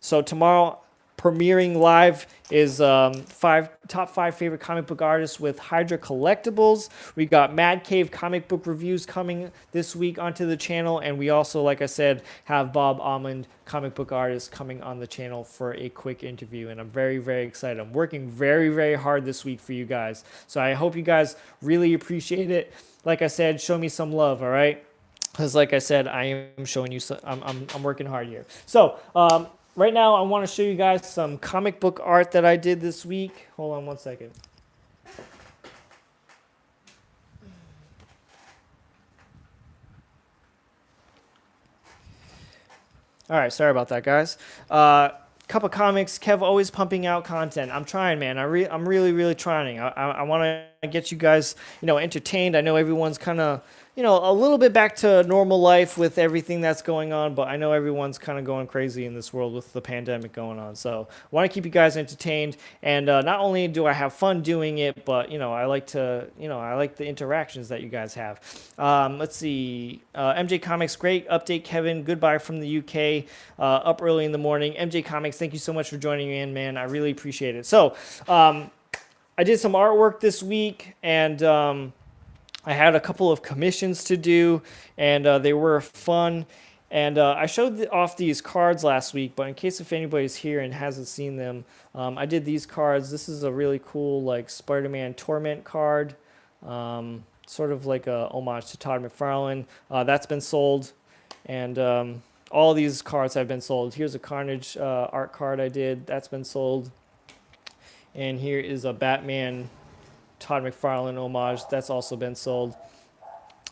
So tomorrow, premiering live is top five favorite comic book artists with Hydra Collectibles. We got Mad Cave comic book reviews coming this week onto the channel, and we also, like I said, have Bob Almond, comic book artist, coming on the channel for a quick interview, and I'm very, very excited. I'm working very, very hard this week for you guys, so I hope you guys really appreciate it. Like I said, show me some love, all right? Because like I said, I am showing you, I'm working hard here. So, right now, I want to show you guys some comic book art that I did this week. Hold on one second. All right, sorry about that, guys. Cup of Comics, Kev always pumping out content. I'm trying, man. I'm really, really trying. I want to get you guys, entertained. I know everyone's kind of, a little bit back to normal life with everything that's going on, but I know everyone's kind of going crazy in this world with the pandemic going on. So I want to keep you guys entertained, and not only do I have fun doing it, but I like to, I like the interactions that you guys have. Let's see, MJ Comics, great update, Kevin. Goodbye from the UK. Up early in the morning. MJ Comics, thank you so much for joining me in, man. I really appreciate it. So I did some artwork this week, and I had a couple of commissions to do, and they were fun. And I showed off these cards last week, but in case if anybody's here and hasn't seen them, I did these cards. This is a really cool like Spider-Man Torment card, sort of like a homage to Todd McFarlane. That's been sold, and all these cards have been sold. Here's a Carnage art card I did. That's been sold. And here is a Batman Todd McFarlane homage. That's also been sold.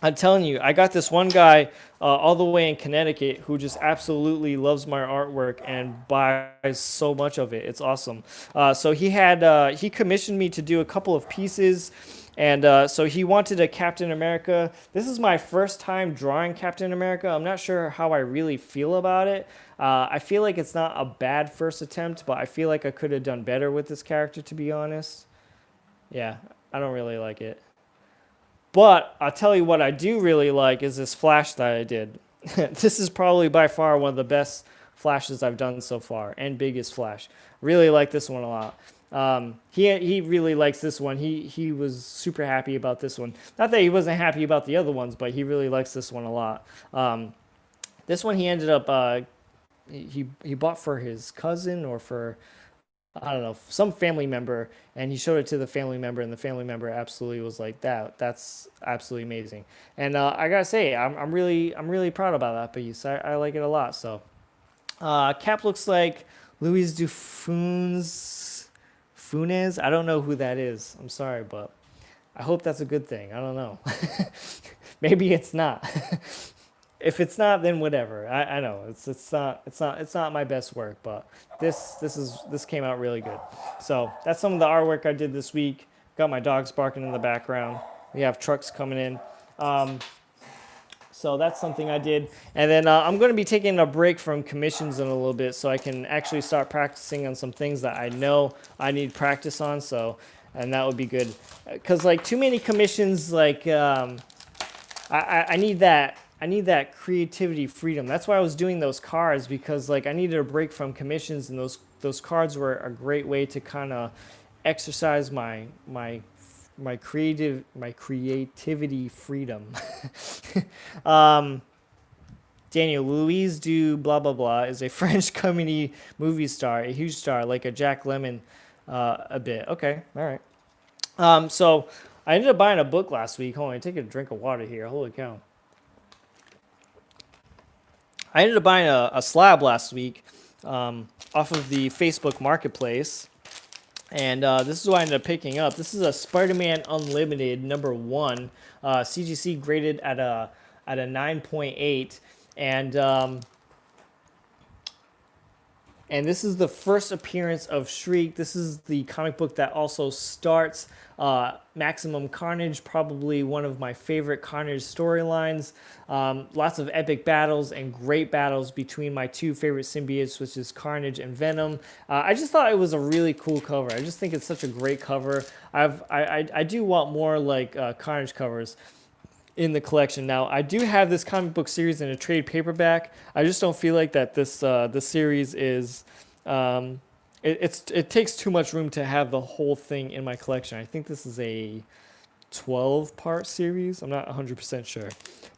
I'm telling you, I got this one guy all the way in Connecticut who just absolutely loves my artwork and buys so much of it. It's awesome. So he commissioned me to do a couple of pieces, and so he wanted a Captain America. This is my first time drawing Captain America. I'm not sure how I really feel about it. I feel like it's not a bad first attempt, but I feel like I could have done better with this character, to be honest. Yeah, I don't really like it. But I'll tell you what I do really like is this flash that I did. This is probably by far one of the best flashes I've done so far, and biggest flash. Really like this one a lot. He really likes this one. He was super happy about this one. Not that he wasn't happy about the other ones, but he really likes this one a lot. This one he ended up he bought for his cousin or for, I don't know, some family member, and he showed it to the family member, and the family member absolutely was like, that's absolutely amazing. And I gotta say, I'm really proud about that piece. I like it a lot. So Cap looks like Luis Funes. I don't know who that is. I'm sorry, but I hope that's a good thing. I don't know. Maybe it's not. If it's not, then whatever. I know it's not my best work, but this came out really good. So that's some of the artwork I did this week. Got my dogs barking in the background. We have trucks coming in. So that's something I did. And then I'm going to be taking a break from commissions in a little bit so I can actually start practicing on some things that I know I need practice on. So, and that would be good. Because like too many commissions, like I need that. I need that creativity freedom. That's why I was doing those cards, because like I needed a break from commissions, and those cards were a great way to kind of exercise my creativity freedom. Daniel, Louise du blah blah blah is a French comedy movie star, a huge star, like a Jack Lemmon a bit. Okay, all right. So I ended up buying a book last week. Hold on, take a drink of water here. Holy cow. I ended up buying a slab last week off of the Facebook Marketplace, and this is what I ended up picking up. This is a Spider-Man Unlimited #1, CGC graded at a 9.8, and this is the first appearance of Shriek. This is the comic book that also starts Maximum Carnage, probably one of my favorite Carnage storylines. Lots of epic battles and great battles between my two favorite symbiotes, which is Carnage and Venom. I just thought it was a really cool cover. I just think it's such a great cover. I do want more like Carnage covers in the collection. Now, I do have this comic book series in a trade paperback. I just don't feel like that this series is it takes too much room to have the whole thing in my collection. I think this is a 12-part series. I'm not 100% sure,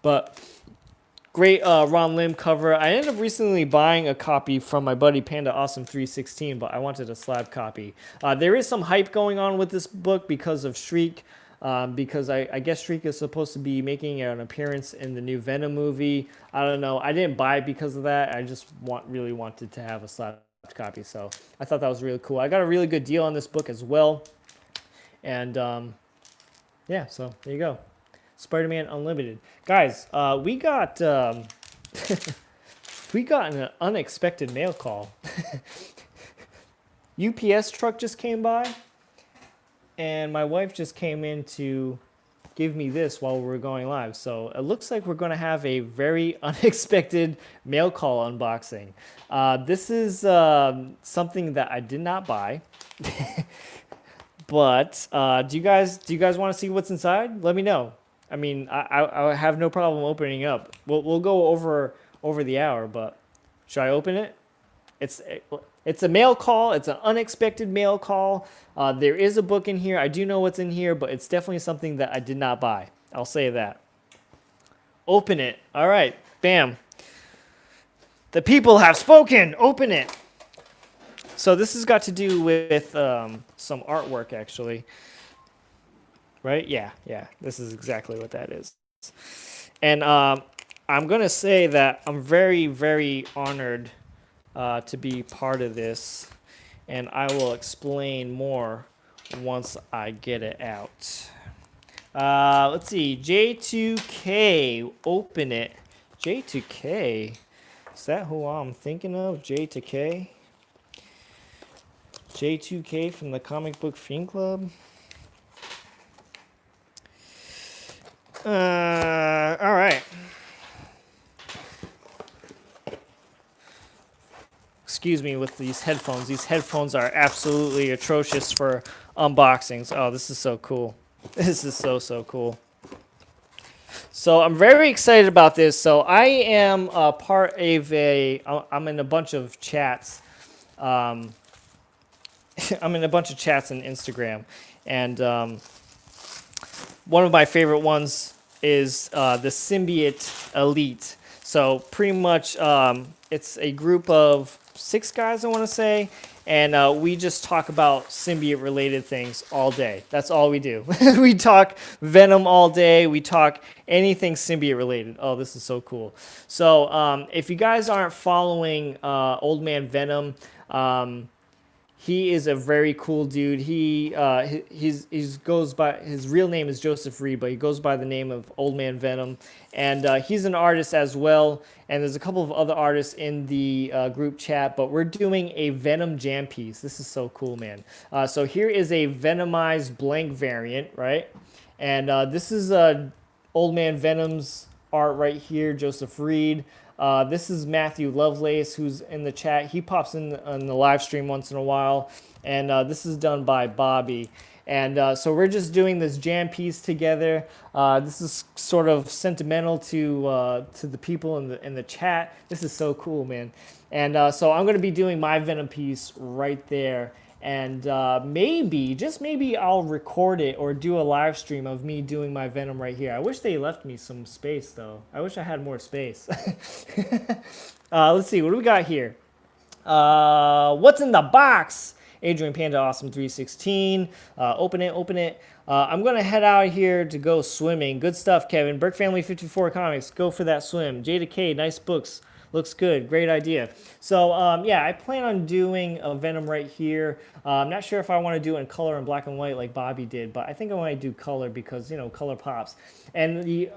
but great Ron Lim cover. I ended up recently buying a copy from my buddy Panda Awesome 316, but I wanted a slab copy. There is some hype going on with this book because of Shriek. Because I guess Shriek is supposed to be making an appearance in the new Venom movie. I don't know. I didn't buy it because of that. I just really wanted to have a slab copy. So I thought that was really cool. I got a really good deal on this book as well. And yeah, so there you go. Spider-Man Unlimited. Guys, we got we got an unexpected mail call. UPS truck just came by. And my wife just came in to give me this while we were going live. So it looks like we're going to have a very unexpected mail call unboxing. This is something that I did not buy. But do you guys want to see what's inside? Let me know. I mean, I have no problem opening up. We'll go over the hour, but should I open it? It's a mail call. It's an unexpected mail call. There is a book in here. I do know what's in here, but it's definitely something that I did not buy. I'll say that. Open it. All right. Bam. The people have spoken. Open it. So this has got to do with some artwork, actually. Right? Yeah. This is exactly what that is. And I'm going to say that I'm very, very honored to be part of this, and I will explain more once I get it out. Let's see, J2K, open it. J2K, is that who I'm thinking of? J2K? J2K from the Comic Book Fiend Club? All right. Excuse me with these headphones. These headphones are absolutely atrocious for unboxings. Oh, this is so cool. This is so cool. So I'm very excited about this. So I am part of I'm in a bunch of chats. I'm in a bunch of chats on Instagram. And one of my favorite ones is the Symbiote Elite. So pretty much it's a group of 6 guys, I want to say, and we just talk about symbiote-related things all day. That's all we do. We talk Venom all day. We talk anything symbiote-related. Oh, this is so cool. So if you guys aren't following Old Man Venom, he is a very cool dude. He goes by, his real name is Joseph Reed, but he goes by the name of Old Man Venom, and he's an artist as well. And there's a couple of other artists in the group chat, but we're doing a Venom jam piece. This is so cool, man. So here is a Venomized blank variant, right? And this is Old Man Venom's art right here, Joseph Reed. This is Matthew Lovelace, who's in the chat. He pops in on the live stream once in a while. And this is done by Bobby. And so we're just doing this jam piece together. This is sort of sentimental to the people in the chat. This is so cool, man. And so I'm going to be doing my Venom piece right there. And maybe, just maybe, I'll record it or do a live stream of me doing my Venom right here. I wish they left me some space, though. I wish I had more space. Let's see, what do we got here? What's in the box? Adrian Panda Awesome 316. Open it. I'm going to head out here to go swimming. Good stuff, Kevin. Burke Family 54 Comics. Go for that swim. Jada K, nice books. Looks good. Great idea. So, yeah, I plan on doing a Venom right here. I'm not sure if I want to do it in color and black and white like Bobby did, but I think I want to do color because, you know, color pops. And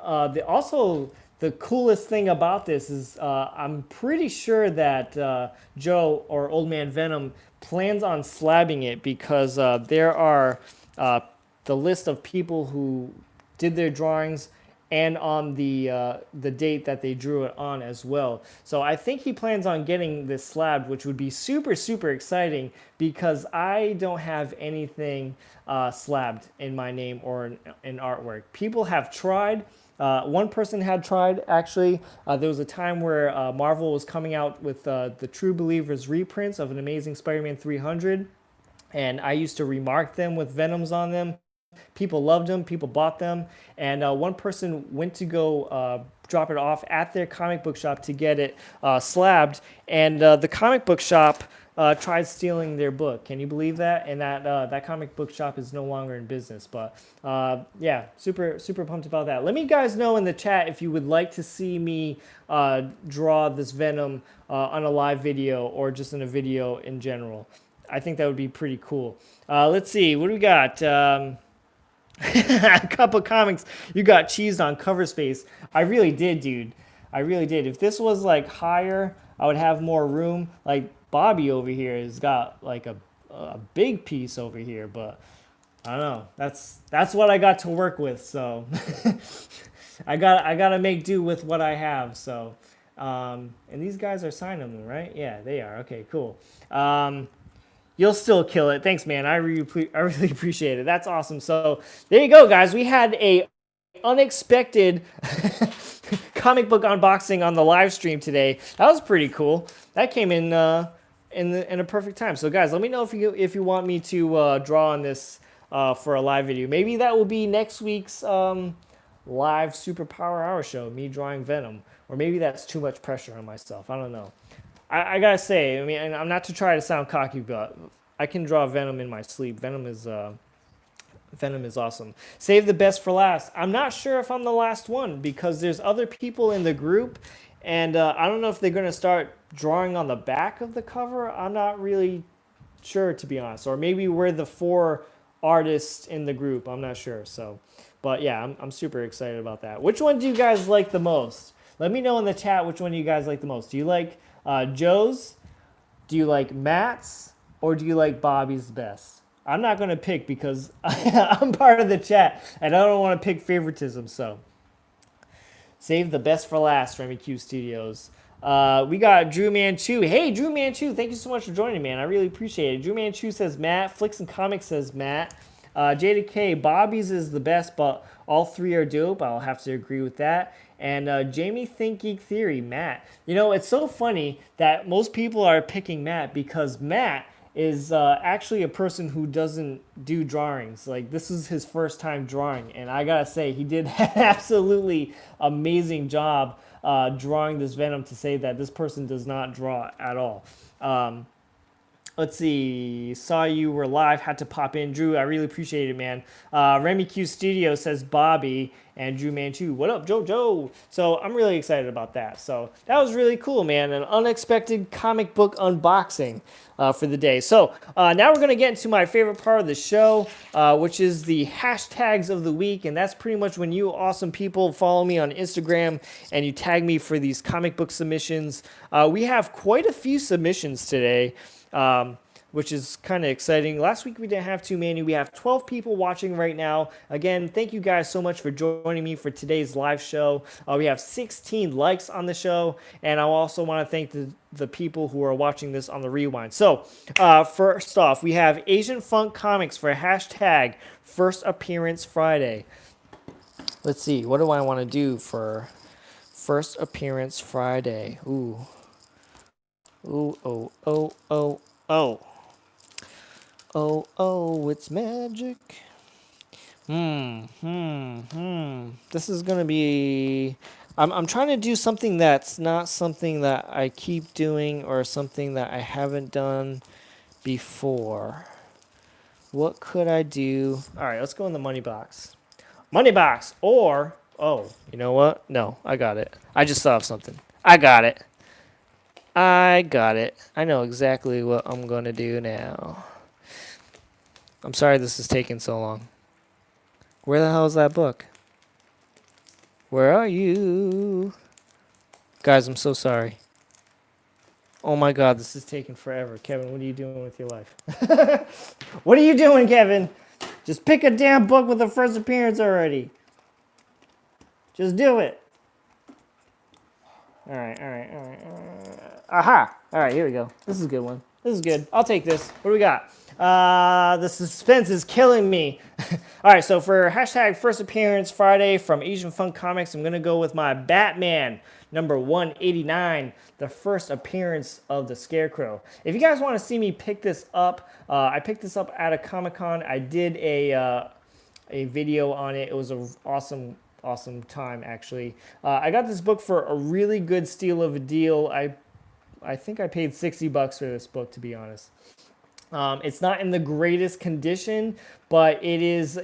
also, the coolest thing about this is I'm pretty sure that Joe, or Old Man Venom, plans on slabbing it because there are the list of people who did their drawings and on the date that they drew it on as well. So I think he plans on getting this slabbed, which would be super, super exciting because I don't have anything slabbed in my name or in artwork. People have tried. One person had tried, actually. There was a time where Marvel was coming out with the True Believers reprints of an Amazing Spider-Man 300, and I used to remark them with Venoms on them. People loved them, people bought them, and one person went to go drop it off at their comic book shop to get it slabbed, and the comic book shop tried stealing their book. Can you believe that? And that comic book shop is no longer in business. But yeah, super pumped about that. Let me guys know in the chat if you would like to see me draw this Venom on a live video or just in a video in general. I think that would be pretty cool. Let's see, what do we got? A couple comics. You got cheesed on cover space. I really did, dude. I really did. If this was like higher, I would have more room. Like Bobby over here has got like a big piece over here, but I don't know. That's what I got to work with. So I gotta make do with what I have. So and these guys are signing them, right? Yeah, they are. Okay, cool. You'll still kill it. Thanks, man. I really appreciate it. That's awesome. So there you go, guys. We had a unexpected comic book unboxing on the live stream today. That was pretty cool. That came in a perfect time. So, guys, let me know if you want me to draw on this for a live video. Maybe that will be next week's live Superpower Hour show, me drawing Venom. Or maybe that's too much pressure on myself. I don't know. I gotta say, I mean, I'm not to try to sound cocky, but I can draw Venom in my sleep. Venom is awesome. Save the best for last. I'm not sure if I'm the last one because there's other people in the group, and I don't know if they're gonna start drawing on the back of the cover. I'm not really sure, to be honest. Or maybe we're the 4 artists in the group. I'm not sure. So, but yeah, I'm super excited about that. Which one do you guys like the most? Let me know in the chat which one you guys like the most. Do you like Joe's? Do you like Matt's? Or do you like Bobby's best? I'm not going to pick because I'm part of the chat and I don't want to pick favoritism. So save the best for last, Remy Q Studios. We got Drew Manchu. Hey, Drew Manchu, thank you so much for joining, man. I really appreciate it. Drew Manchu says Matt. Flicks and Comics says Matt. JDK, Bobby's is the best, but all 3 are dope. I'll have to agree with that. And Jamie Think Geek Theory, Matt. You know, it's so funny that most people are picking Matt because Matt is actually a person who doesn't do drawings. Like, this is his first time drawing. And I gotta say, he did an absolutely amazing job drawing this Venom to say that this person does not draw at all. Let's see. Saw you were live. Had to pop in. Drew, I really appreciate it, man. Remy Q Studio says Bobby. And Drew Manchu, what up, Jojo? So I'm really excited about that. So that was really cool, man. An unexpected comic book unboxing for the day. So now we're going to get into my favorite part of the show, which is the hashtags of the week. And that's pretty much when you awesome people follow me on Instagram and you tag me for these comic book submissions. We have quite a few submissions today. Which is kind of exciting. Last week we didn't have too many. We have 12 people watching right now. Again, thank you guys so much for joining me for today's live show. We have 16 likes on the show, and I also want to thank the people who are watching this on the rewind. So, first off, we have Asian Funk Comics for hashtag First Appearance Friday. Let's see, what do I want to do for First Appearance Friday? Ooh, oh. Oh, it's magic. This is going to be... I'm trying to do something that's not something that I keep doing or something that I haven't done before. What could I do? All right, let's go in the money box. Money box, or... Oh, you know what? No, I got it. I just thought of something. I got it. I know exactly what I'm going to do now. I'm sorry this is taking so long. Where the hell is that book? Where are you? Guys, I'm so sorry. Oh my God, this is taking forever. Kevin, what are you doing with your life? What are you doing, Kevin? Just pick a damn book with a first appearance already. Just do it. All right. Aha! All right, here we go. This is a good one. This is good. I'll take this. What do we got? The suspense is killing me. All right, so for hashtag first appearance Friday from Asian Fun Comics, I'm going to go with my Batman number 189, the first appearance of the Scarecrow. If you guys want to see me pick this up, I picked this up at a Comic-Con. I did a video on it. It was an awesome time, actually. I got this book for a really good steal of a deal. I think I paid $60 for this book, to be honest. It's not in the greatest condition, but it is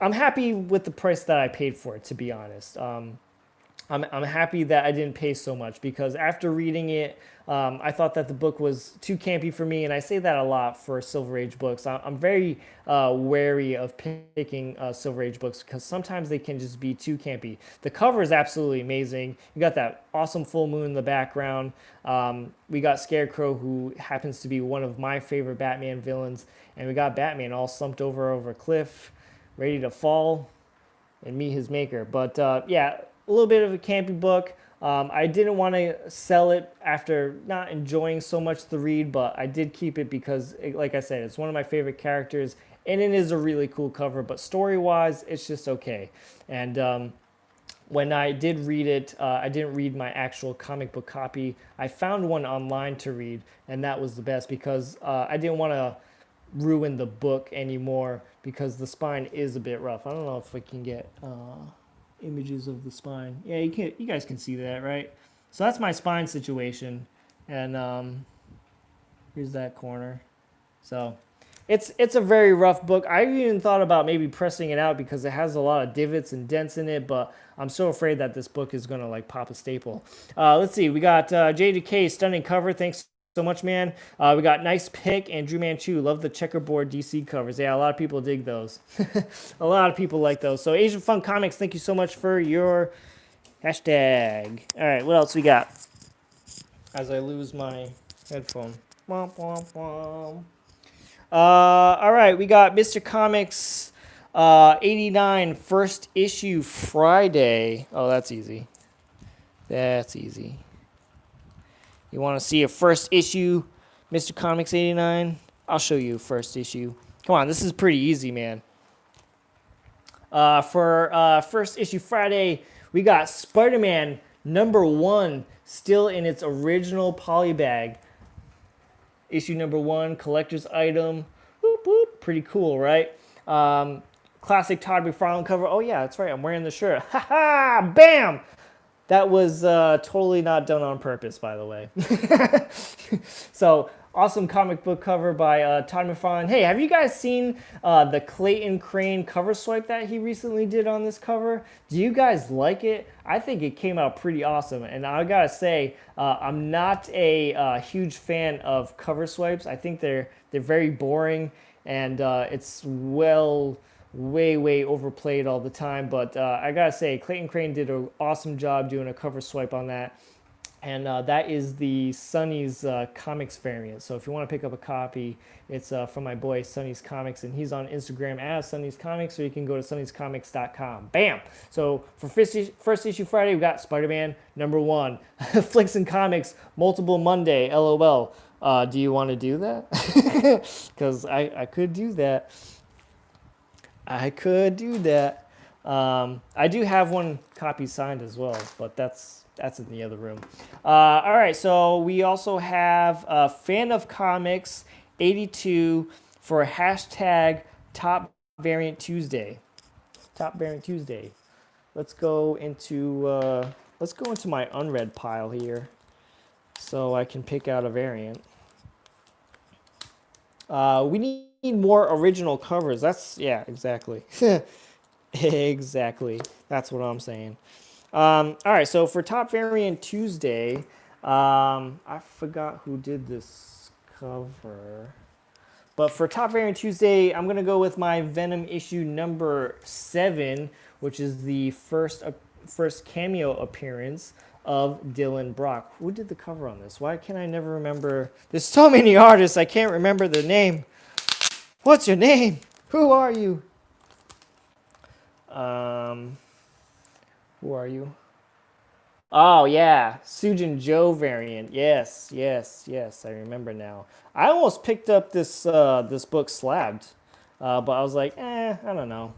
I'm happy with the price that I paid for it, to be honest. I'm happy that I didn't pay so much, because after reading it, I thought that the book was too campy for me, and I say that a lot for Silver Age books. I'm very wary of picking Silver Age books, because sometimes they can just be too campy. The cover is absolutely amazing. You got that awesome full moon in the background. We got Scarecrow, who happens to be one of my favorite Batman villains, and we got Batman all slumped over a cliff, ready to fall and meet his maker. But yeah, a little bit of a campy book. I didn't want to sell it after not enjoying so much the read, but I did keep it because, like I said, it's one of my favorite characters, and it is a really cool cover, but story-wise, it's just okay. And when I did read it, I didn't read my actual comic book copy. I found one online to read, and that was the best, because I didn't want to ruin the book anymore, because the spine is a bit rough. I don't know if I can get images of the spine. Yeah, you guys can see that, right? So that's my spine situation, and here's that corner. So it's a very rough book. I even thought about maybe pressing it out, because it has a lot of divots and dents in it, but I'm so afraid that this book is gonna like pop a staple. Let's see, we got JDK, stunning cover. Thanks so much, man. We got nice pick, and Drew Manchu, love the checkerboard DC covers. Yeah, a lot of people dig those. A lot of people like those. So Asian Fun Comics, thank you so much for your hashtag. All right, what else we got? As I lose my headphone. Womp, womp, womp. All right, we got Mr. Comics 89, first issue Friday. Oh, that's easy. That's easy. You want to see a first issue, Mr. Comics 89? I'll show you first issue. Come on, this is pretty easy, man. For first issue Friday, we got Spider-Man number 1, still in its original polybag. Issue number 1, collector's item. Boop, boop. Pretty cool, right? Classic Todd McFarlane cover. Oh, yeah, that's right. I'm wearing the shirt. Ha ha! Bam! That was totally not done on purpose, by the way. So, awesome comic book cover by Todd McFarlane. Hey, have you guys seen the Clayton Crane cover swipe that he recently did on this cover? Do you guys like it? I think it came out pretty awesome. And I gotta say, I'm not a huge fan of cover swipes. I think they're very boring, and it's way overplayed all the time, but I gotta say, Clayton Crane did an awesome job doing a cover swipe on that, and that is the Sonny's Comics variant. So if you want to pick up a copy, it's from my boy Sonny's Comics, and he's on Instagram as Sonny's Comics, or you can go to sonnyscomics.com. Bam! So for first issue Friday, we got Spider-Man number 1, Flicks and Comics, Multiple Monday, LOL. Do you want to do that? Because I could do that. I could do that. I do have one copy signed as well, but that's in the other room. All right, so we also have Fan of Comics 82 for hashtag Top Variant Tuesday. Top Variant Tuesday. Let's go into my unread pile here, so I can pick out a variant. We need more original covers. Yeah, exactly. Exactly. That's what I'm saying. All right, so for Top Variant Tuesday, I forgot who did this cover. But for Top Variant Tuesday, I'm going to go with my Venom issue number 7, which is the first cameo appearance of Dylan Brock. Who did the cover on this? Why can I never remember? There's so many artists, I can't remember their name. What's your name? Who are you? Who are you? Oh, yeah. Sujin Joe variant. Yes. I remember now. I almost picked up this book slabbed. but I was like, I don't know.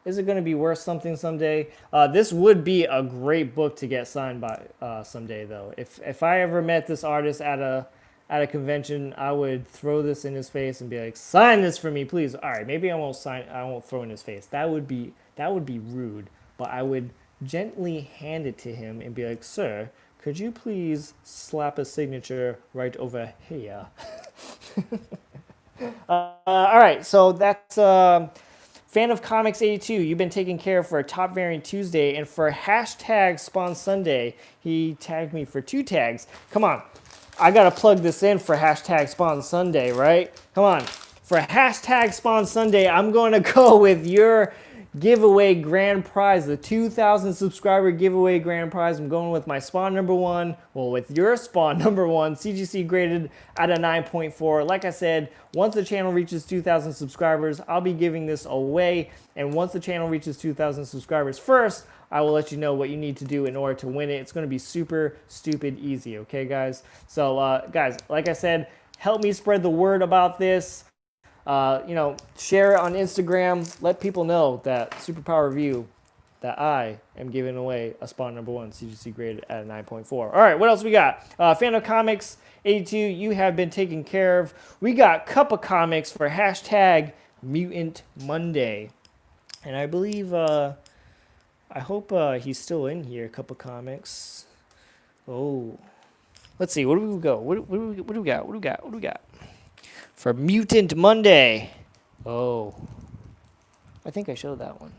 Is it going to be worth something someday? This would be a great book to get signed by someday, though. If I ever met this artist at a convention, I would throw this in his face and be like, "Sign this for me, please." All right, maybe I won't sign. I won't throw in his face. That would be rude. But I would gently hand it to him and be like, "Sir, could you please slap a signature right over here?" All right, so that's. Fan of Comics 82, you've been taken care of for a Top Variant Tuesday, and for hashtag Spawn Sunday, he tagged me for 2 tags. Come on, I gotta plug this in for hashtag Spawn Sunday, right? Come on, for hashtag Spawn Sunday, I'm gonna go with your giveaway grand prize, the 2,000 subscriber giveaway grand prize. I'm going with my Spawn number 1, well, with your Spawn number 1, CGC graded at a 9.4. Like I said, once the channel reaches 2,000 subscribers, I'll be giving this away. And once the channel reaches 2,000 subscribers first, I will let you know what you need to do in order to win it. It's going to be super, stupid easy, okay, guys? So, guys, like I said, help me spread the word about this. Share it on Instagram. Let people know that Superpower Review, that I am giving away a Spawn number 1 CGC graded at a 9.4. All right, what else we got? Fan of Comics 82, you have been taken care of. We got Cup of Comics for hashtag Mutant Monday. And I believe, I hope he's still in here, Cup of Comics. Oh, let's see, what do we go? What do we got? For Mutant Monday. Oh, I think I showed that one.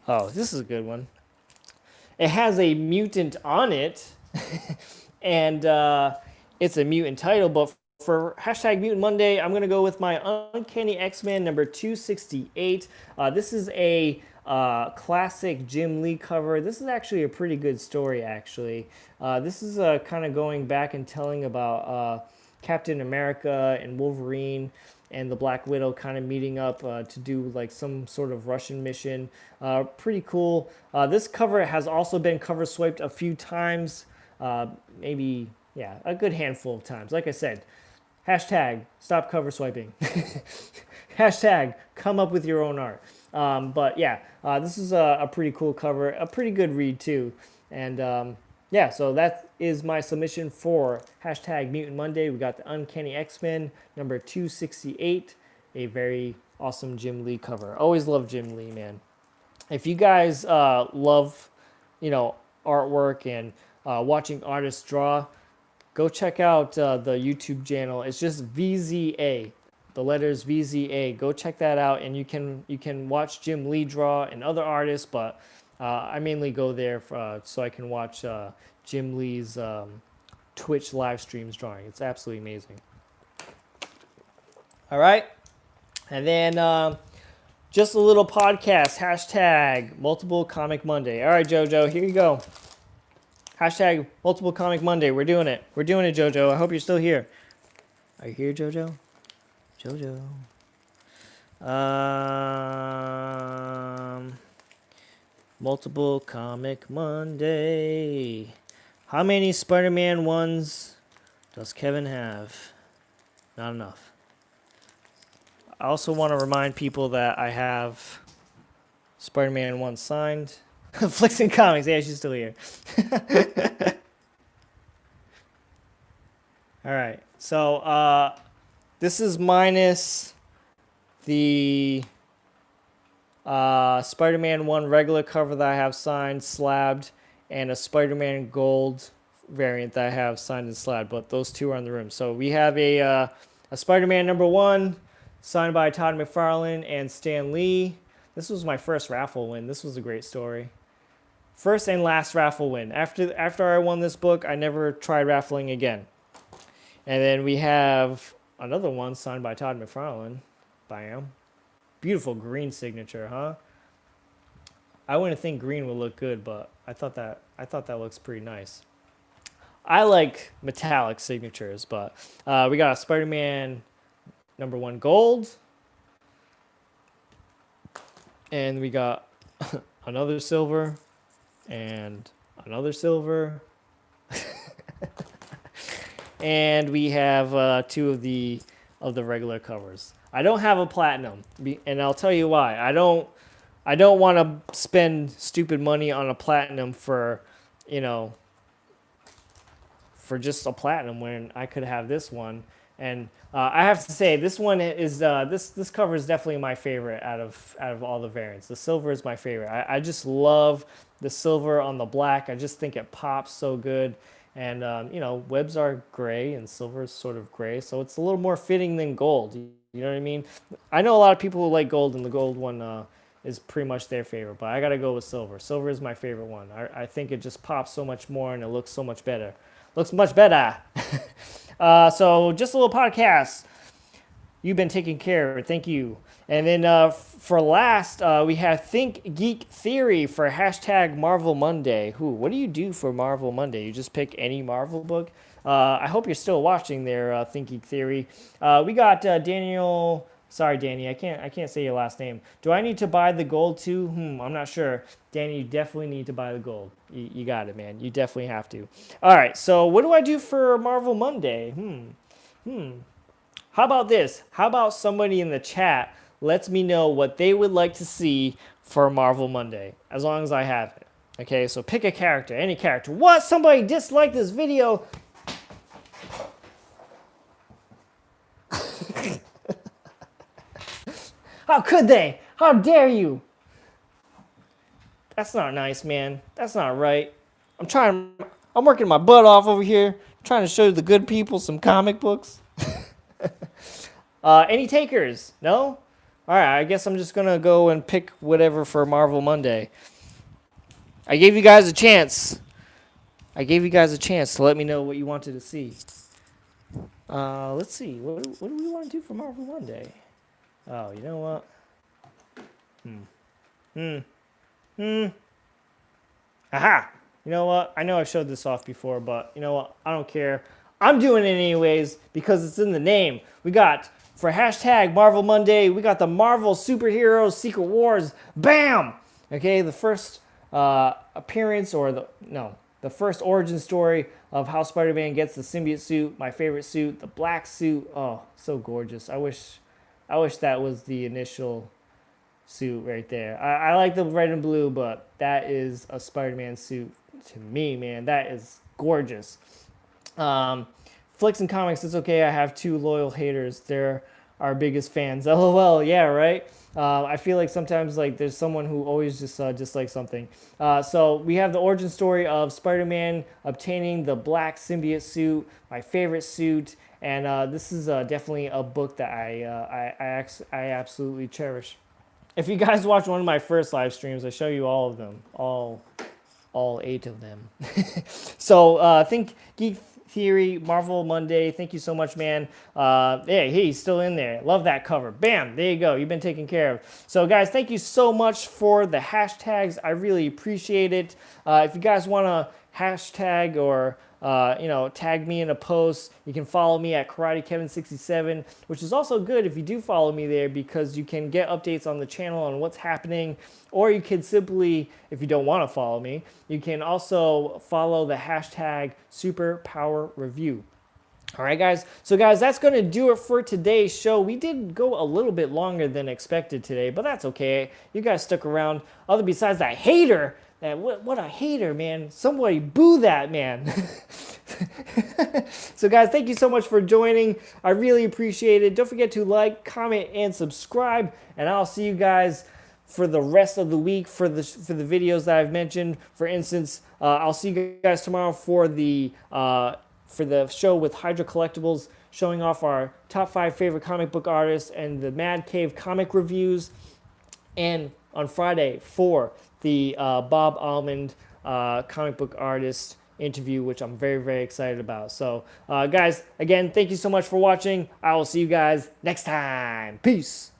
Oh, this is a good one. It has a mutant on it, and it's a mutant title, but for hashtag Mutant Monday, I'm going to go with my Uncanny X-Men number 268. This is a classic Jim Lee cover. This is actually a pretty good story, actually. This is kind of going back and telling about Captain America and Wolverine and the Black Widow kind of meeting up to do like some sort of Russian mission. Pretty cool. This cover has also been cover swiped a few times, maybe, yeah, a good handful of times. Like I said, hashtag stop cover swiping. Hashtag come up with your own art. But yeah, this is a pretty cool cover, a pretty good read too. And yeah, so that is my submission for hashtag Mutant Monday. We got the Uncanny X-Men number 268, a very awesome Jim Lee cover. Always love Jim Lee, man. If you guys love, artwork and watching artists draw, go check out the YouTube channel. It's just VZA, the letters VZA. Go check that out, and you can watch Jim Lee draw and other artists, but I mainly go there so I can watch Jim Lee's Twitch live streams drawing. It's absolutely amazing. All right. And then just a little podcast, hashtag Multiple Comic Monday. All right, JoJo, here you go. Hashtag Multiple Comic Monday. We're doing it. We're doing it, JoJo. I hope you're still here. Are you here, JoJo? JoJo. Multiple Comic Monday. How many Spider-Man ones does Kevin have? Not enough. I also want to remind people that I have Spider-Man 1 signed. Flixing Comics. Yeah, she's still here. All right. So this is minus the Spider-Man 1 regular cover that I have signed, slabbed, and a Spider-Man Gold variant that I have signed and slabbed, but those two are in the room. So we have a Spider-Man number 1 signed by Todd McFarlane and Stan Lee. This was my first raffle win. This was a great story. First and last raffle win. After I won this book, I never tried raffling again. And then we have another one signed by Todd McFarlane. Bam. Beautiful green signature, huh? I wouldn't think green would look good, but I thought that looks pretty nice. I like metallic signatures, but we got a Spider-Man number 1 gold. And we got another silver and another silver. And we have 2 of the of the regular covers. I don't have a platinum, and I'll tell you why. I don't want to spend stupid money on a platinum for, you know, for just a platinum when I could have this one. And I have to say, this one is this cover is definitely my favorite out of all the variants. The silver is my favorite. I just love the silver on the black. I just think it pops so good. And you know, webs are gray and silver is sort of gray, so it's a little more fitting than gold. You know what I mean? I know a lot of people who like gold, and the gold one is pretty much their favorite, but I gotta go with silver. Silver is my favorite one. I think it just pops so much more and it looks so much better. Looks much better. So just a little podcast. You've been taken care of. Thank you. And then for last, we have Think Geek Theory for hashtag Marvel Monday. What do you do for Marvel Monday? You just pick any Marvel book? I hope you're still watching there, Think Geek Theory. We got Daniel. Sorry, Danny, I can't say your last name. Do I need to buy the gold too? I'm not sure. Danny, you definitely need to buy the gold. You got it, man. You definitely have to. All right, so what do I do for Marvel Monday? How about this? How about somebody in the chat lets me know what they would like to see for Marvel Monday, as long as I have it. Okay, so pick a character, any character. What? Somebody disliked this video? How could they? How dare you? That's not nice, man. That's not right. I'm working my butt off over here, trying to show the good people some comic books. Any takers? No? All right, I guess I'm just going to go and pick whatever for Marvel Monday. I gave you guys a chance. To let me know what you wanted to see. Let's see. What do we want to do for Marvel Monday? Oh, you know what? Aha! You know what? I know I've showed this off before, but you know what? I don't care. I'm doing it anyways because it's in the name. We got, for hashtag Marvel Monday, we got the Marvel Superheroes Secret Wars. Bam! Okay, the first appearance, or the first origin story of how Spider-Man gets the symbiote suit, my favorite suit, the black suit. Oh, so gorgeous. I wish that was the initial suit right there. I like the red and blue, but that is a Spider-Man suit to me, man. That is gorgeous. Flicks and comics, it's okay. I have 2 loyal haters. They're our biggest fans. LOL, yeah, right? I feel like sometimes like there's someone who always just dislikes something. So we have the origin story of Spider-Man obtaining the black symbiote suit, my favorite suit, and this is definitely a book that I absolutely cherish. If you guys watch one of my first live streams, I show you all of them, all 8 of them. So Think Geek Theory, Marvel Monday. Thank you so much, man. Hey, he's still in there. Love that cover. Bam, there you go. You've been taken care of. So, guys, thank you so much for the hashtags. I really appreciate it. If you guys want to hashtag or tag me in a post, you can follow me at KarateKevin67, which is also good if you do follow me there because you can get updates on the channel on what's happening, or you can simply, if you don't want to follow me, you can also follow the hashtag Superpower Review. All right, guys. So, guys, that's going to do it for today's show. We did go a little bit longer than expected today, but that's okay. You guys stuck around. Other besides that hater, what a hater, man. Somebody boo that man. So, guys, thank you so much for joining. I really appreciate it. Don't forget to like, comment, and subscribe. And I'll see you guys for the rest of the week for the videos that I've mentioned. For instance, I'll see you guys tomorrow for the show with Hydra Collectibles, showing off our top 5 favorite comic book artists and the Mad Cave comic reviews. And on Friday for the Bob Almond comic book artist interview, which I'm very, very excited about. So, guys, again, thank you so much for watching. I will see you guys next time. Peace.